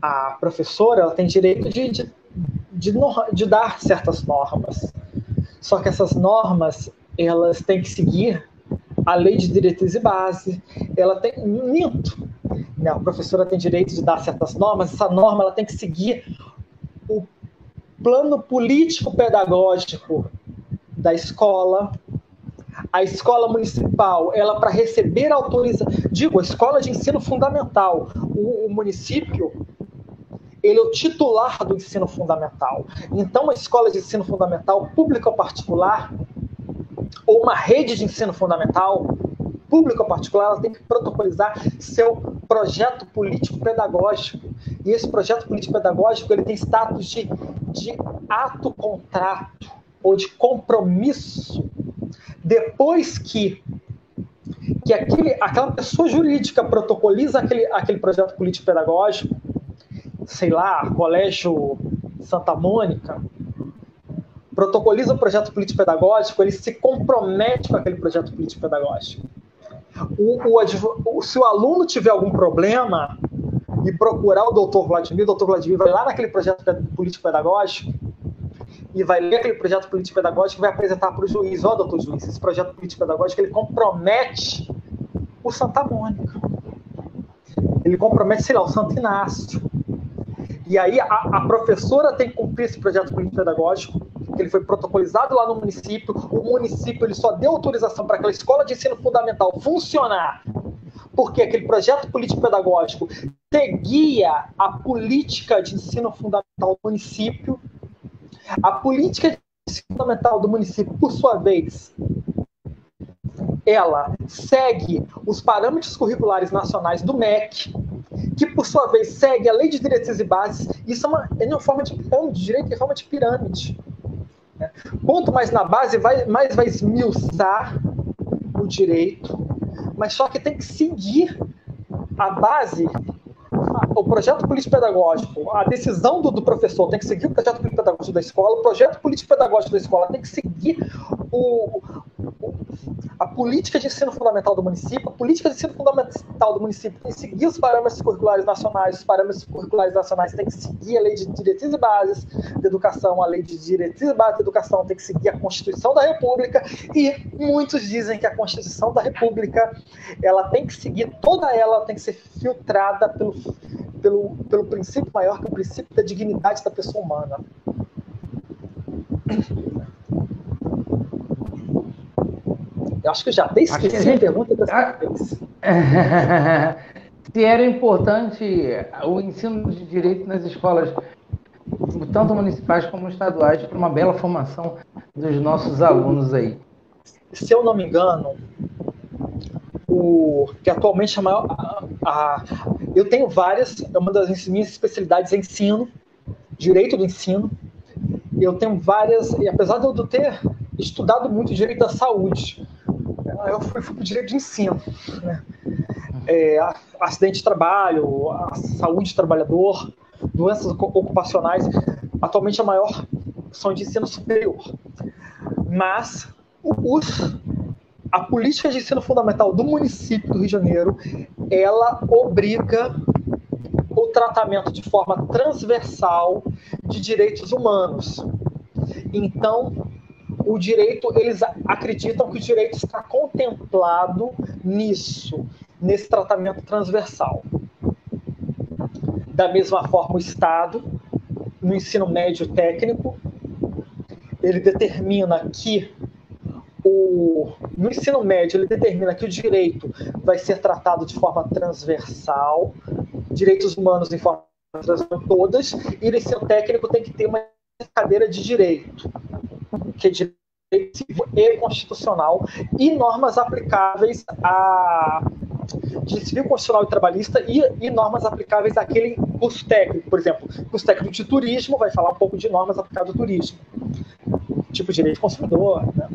A professora ela tem direito de dar certas normas. Só que essas normas elas têm que seguir a lei de diretriz e base. Ela tem né? A professora tem direito de dar certas normas. Essa norma ela tem que seguir o plano político-pedagógico da escola. A escola municipal, ela para receber autorização, a escola de ensino fundamental, o município, ele é o titular do ensino fundamental. Então, a escola de ensino fundamental, pública ou particular, ou uma rede de ensino fundamental, pública ou particular, ela tem que protocolizar seu projeto político-pedagógico. E esse projeto político-pedagógico ele tem status de ato-contrato ou de compromisso. Depois que aquela pessoa jurídica protocoliza aquele projeto político-pedagógico, sei lá, Colégio Santa Mônica, protocoliza o projeto político-pedagógico, ele se compromete com aquele projeto político-pedagógico. Se o aluno tiver algum problema e procurar o doutor Vladimir vai lá naquele projeto político-pedagógico e vai ler aquele projeto político-pedagógico e vai apresentar para o juiz. Doutor juiz, esse projeto político-pedagógico ele compromete o Santa Mônica. Ele compromete, sei lá, o Santo Inácio. E aí a professora tem que cumprir esse projeto político-pedagógico, que ele foi protocolizado lá no município. O município ele só deu autorização para aquela escola de ensino fundamental funcionar, porque aquele projeto político-pedagógico seguia a política de ensino fundamental do município. A política de ensino fundamental do município, por sua vez, ela segue os parâmetros curriculares nacionais do MEC, que, por sua vez, segue a Lei de Diretrizes e Bases. Isso é uma forma de pirâmide, direito é forma de pirâmide. Quanto mais na base, mais vai esmiuçar o direito, mas só que tem que seguir a base, o projeto político-pedagógico, a decisão do professor tem que seguir o projeto político-pedagógico da escola, o projeto político-pedagógico da escola tem que seguir a política de ensino fundamental do município. A política de ensino fundamental do município tem que seguir os parâmetros curriculares nacionais, os parâmetros curriculares nacionais têm que seguir a lei de diretrizes e bases da educação, a lei de diretrizes e bases da educação tem que seguir a Constituição da República, e muitos dizem que a Constituição da República ela tem que seguir, toda ela tem que ser filtrada pelo princípio maior, que é o princípio da dignidade da pessoa humana. Eu acho que eu já até esqueci a pergunta dessa vez. Se era importante o ensino de direito nas escolas, tanto municipais como estaduais, para uma bela formação dos nossos alunos aí. Se eu não me engano, que atualmente a maior... eu tenho várias, uma das minhas especialidades é ensino, direito do ensino. Eu tenho várias, e apesar de eu ter estudado muito direito da saúde, eu fui para o direito de ensino, né? Acidente de trabalho, a saúde do trabalhador, doenças ocupacionais, atualmente a maior são de ensino superior. Mas a política de ensino fundamental do município do Rio de Janeiro, ela obriga o tratamento de forma transversal de direitos humanos. Então, o direito, eles acreditam que o direito está contemplado nesse tratamento transversal. Da mesma forma, o Estado, no ensino médio técnico, ele determina que no ensino médio, ele determina que o direito vai ser tratado de forma transversal, direitos humanos em forma transversal todas, e no ensino técnico tem que ter uma cadeira de direito, que é direito civil e constitucional, e normas aplicáveis de civil, constitucional e trabalhista, e normas aplicáveis àquele curso técnico. Por exemplo, curso técnico de turismo vai falar um pouco de normas aplicadas ao turismo, tipo direito do consumidor, né?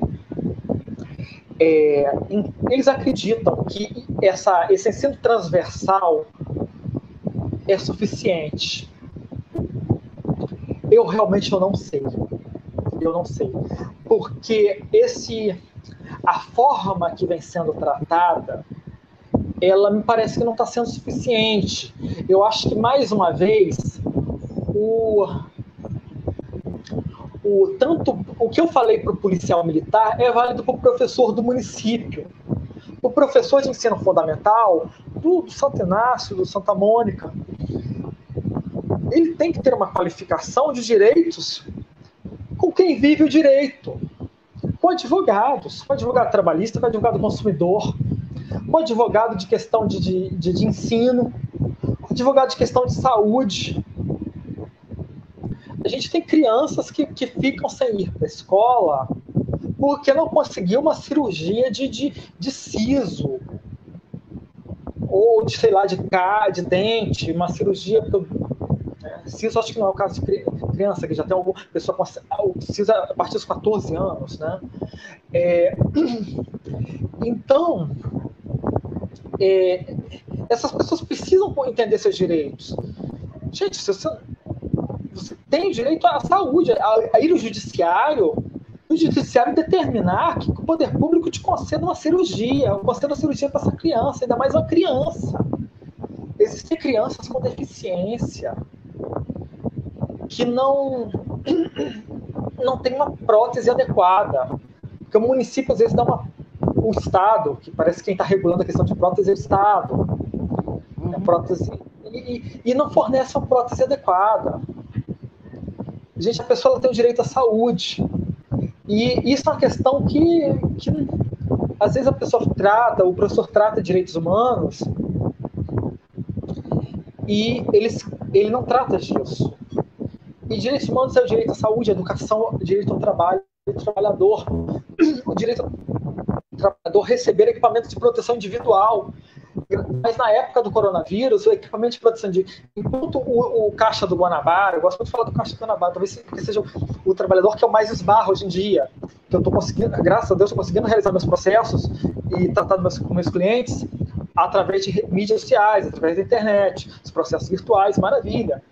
Eles acreditam que esse ensino transversal é suficiente. Eu realmente não sei. Eu não sei. Porque a forma que vem sendo tratada, ela me parece que não está sendo suficiente. Eu acho que, mais uma vez, tanto o que eu falei para o policial militar é válido para o professor do município. O professor de ensino fundamental, do Santo Inácio, do Santa Mônica, ele tem que ter uma qualificação de direitos com quem vive o direito, com advogados, com advogado trabalhista, com advogado consumidor, com advogado de questão de ensino, com advogado de questão de saúde. A gente tem crianças que ficam sem ir para a escola porque não conseguiu uma cirurgia de siso, ou de, sei lá, de dente, uma cirurgia. Siso acho que não é o caso de criança, que já tem alguma pessoa com o siso a partir dos 14 anos, né? Então, essas pessoas precisam entender seus direitos. Gente, se você tem direito à saúde, a ir ao judiciário, o judiciário determinar que o poder público te conceda uma cirurgia, conceda uma cirurgia para essa criança, ainda mais uma criança. Existem crianças com deficiência que não tem uma prótese adequada, porque o município às vezes dá o Estado, que parece que quem está regulando a questão de prótese é o Estado, a prótese, e não fornece uma prótese adequada. Gente, a pessoa ela tem o direito à saúde. E isso é uma questão que às vezes o professor trata direitos humanos e ele não trata disso. E direitos humanos é o direito à saúde, à educação, o direito ao trabalho, o trabalhador, o direito ao trabalhador receber equipamento de proteção individual. Mas na época do coronavírus, o equipamento de proteção enquanto o caixa do Guanabara, eu gosto muito de falar do caixa do Guanabara, talvez porque seja o trabalhador que eu mais esbarro hoje em dia, que eu estou conseguindo, graças a Deus, estou conseguindo realizar meus processos e tratar com meus clientes através de mídias sociais, através da internet, os processos virtuais, maravilha.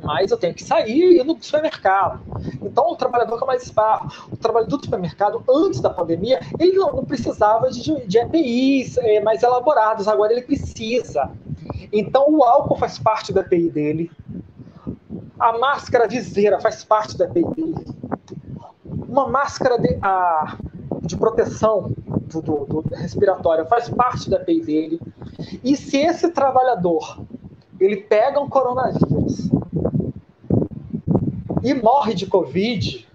Mas eu tenho que sair e ir no supermercado. Então, o trabalhador que eu mais esbarro, o trabalhador do supermercado, antes da pandemia, ele não precisava de EPIs mais elaborados, agora ele precisa. Então, o álcool faz parte do EPI dele, a máscara viseira faz parte do EPI dele, uma máscara de proteção do respiratório faz parte do EPI dele. E se esse trabalhador ele pega um coronavírus e morre de Covid,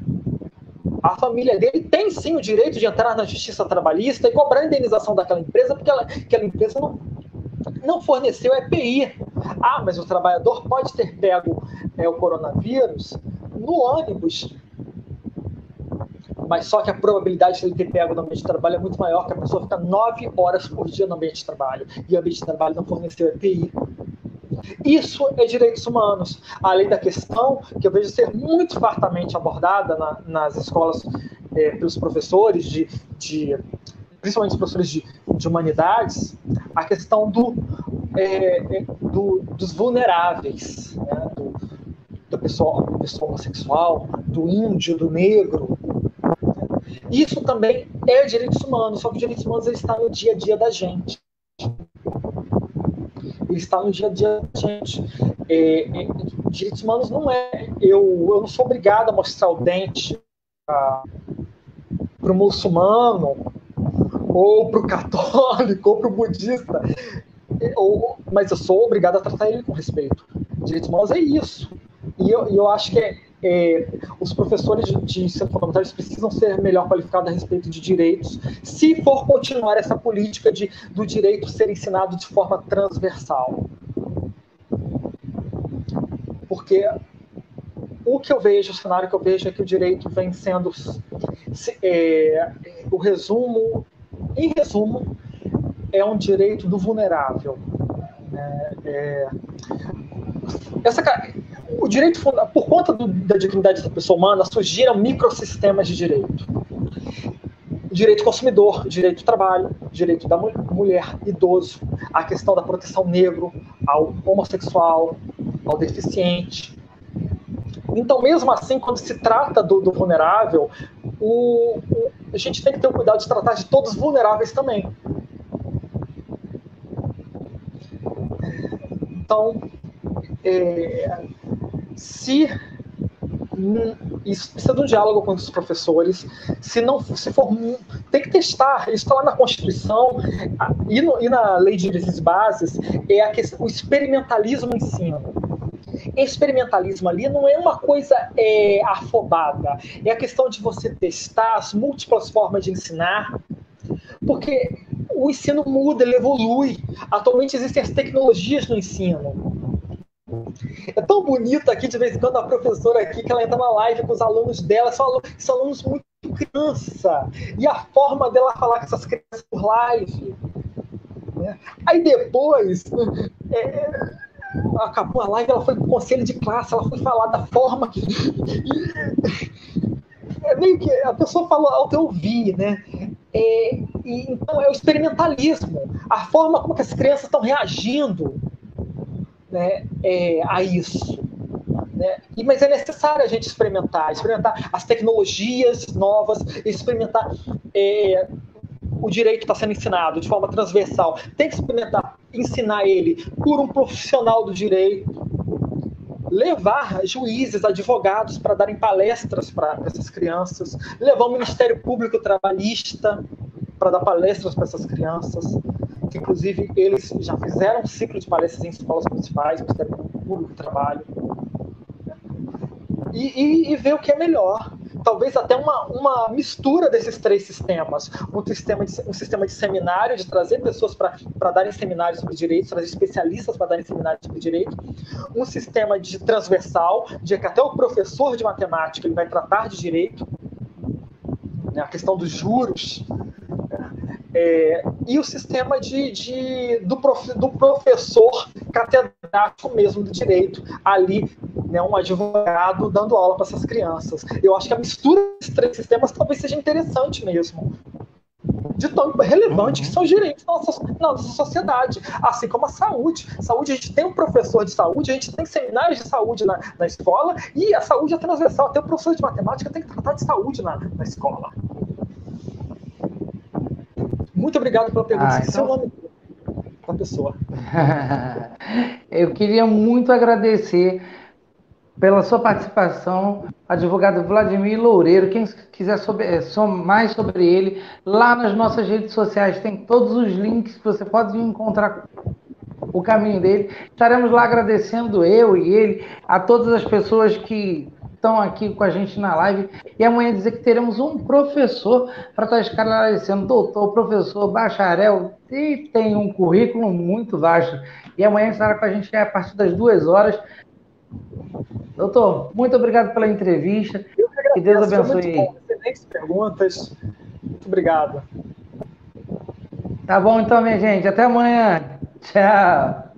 a família dele tem sim o direito de entrar na justiça trabalhista e cobrar a indenização daquela empresa, porque aquela empresa não forneceu EPI. Mas o trabalhador pode ter pego o coronavírus no ônibus, mas só que a probabilidade de ele ter pego no ambiente de trabalho é muito maior, que a pessoa fica 9 horas por dia no ambiente de trabalho, e o ambiente de trabalho não forneceu EPI. Isso é direitos humanos, além da questão que eu vejo ser muito fartamente abordada nas escolas pelos professores, principalmente os professores de humanidades, a questão dos vulneráveis, né? da pessoa homossexual, do índio, do negro. Isso também é direitos humanos, só que os direitos humanos ele está no dia a dia da gente. Ele está no dia a dia da gente. Direitos humanos não é... Eu não sou obrigado a mostrar o dente para o muçulmano, ou para o católico, ou para o budista. mas eu sou obrigado a tratar ele com respeito. Direitos humanos é isso. E eu acho que os professores de ensino fundamental precisam ser melhor qualificados a respeito de direitos, se for continuar essa política do direito ser ensinado de forma transversal. Porque o que eu vejo, o cenário que eu vejo é que o direito vem sendo o resumo, em resumo, é um direito do vulnerável. O direito, por conta da dignidade da pessoa humana, surgiram microsistemas de direito. Direito consumidor, direito do trabalho, direito da mulher, idoso, a questão da proteção negro, ao homossexual, ao deficiente. Então, mesmo assim, quando se trata do vulnerável, a gente tem que ter o cuidado de tratar de todos os vulneráveis também. Então, isso precisa de um diálogo com os professores. Tem que testar. Isso está lá na Constituição e na Lei de Diretrizes e Bases, o experimentalismo no ensino. Experimentalismo ali não é uma coisa afobada, é a questão de você testar as múltiplas formas de ensinar, porque o ensino muda, ele evolui. Atualmente existem as tecnologias no ensino. É tão bonito aqui, de vez em quando, a professora aqui, que ela entra na live com os alunos dela, são alunos muito criança, e a forma dela falar com essas crianças por live, né? Aí depois acabou a live, ela foi pro conselho de classe, ela foi falar da forma que é meio que a pessoa falou ao te ouvir, né? Então é o experimentalismo, a forma como que as crianças estão reagindo, né, a isso, né? Mas é necessário a gente experimentar as tecnologias novas, experimentar o direito que está sendo ensinado de forma transversal. Tem que experimentar, ensinar ele por um profissional do direito, levar juízes, advogados para darem palestras para essas crianças, levar o Ministério Público Trabalhista para dar palestras para essas crianças, que inclusive eles já fizeram um ciclo de palestras em escolas municipais, Ministério Público do Trabalho, e ver o que é melhor. Talvez até uma mistura desses três sistemas. Um sistema de seminário, de trazer pessoas para darem seminários sobre direito, trazer especialistas para darem seminários sobre direito. Um sistema de transversal, de que até o professor de matemática ele vai tratar de direito, né, a questão dos juros. E o sistema do professor catedrático mesmo do direito, ali, né, um advogado dando aula para essas crianças. Eu acho que a mistura desses três sistemas talvez seja interessante mesmo, de tão relevante que são os direitos na nossa sociedade, assim como a saúde. Saúde, a gente tem um professor de saúde, a gente tem seminários de saúde na escola, e a saúde é transversal, até o professor de matemática tem que tratar de saúde na escola. Muito obrigado pela pergunta. Esqueci o nome da pessoa. Eu queria muito agradecer pela sua participação, advogado Vladimir Loureiro. Quem quiser saber mais sobre ele, lá nas nossas redes sociais tem todos os links que você pode encontrar o caminho dele. Estaremos lá agradecendo, eu e ele, a todas as pessoas que estão aqui com a gente na live, e amanhã dizer que teremos um professor para estar esclarecendo, doutor, professor, bacharel, e tem um currículo muito vasto, e amanhã estará com a gente a partir das 2 horas. Doutor, muito obrigado pela entrevista, que Deus abençoe. Muito bom. Excelentes perguntas, muito obrigado. Tá bom então, minha gente, até amanhã, tchau.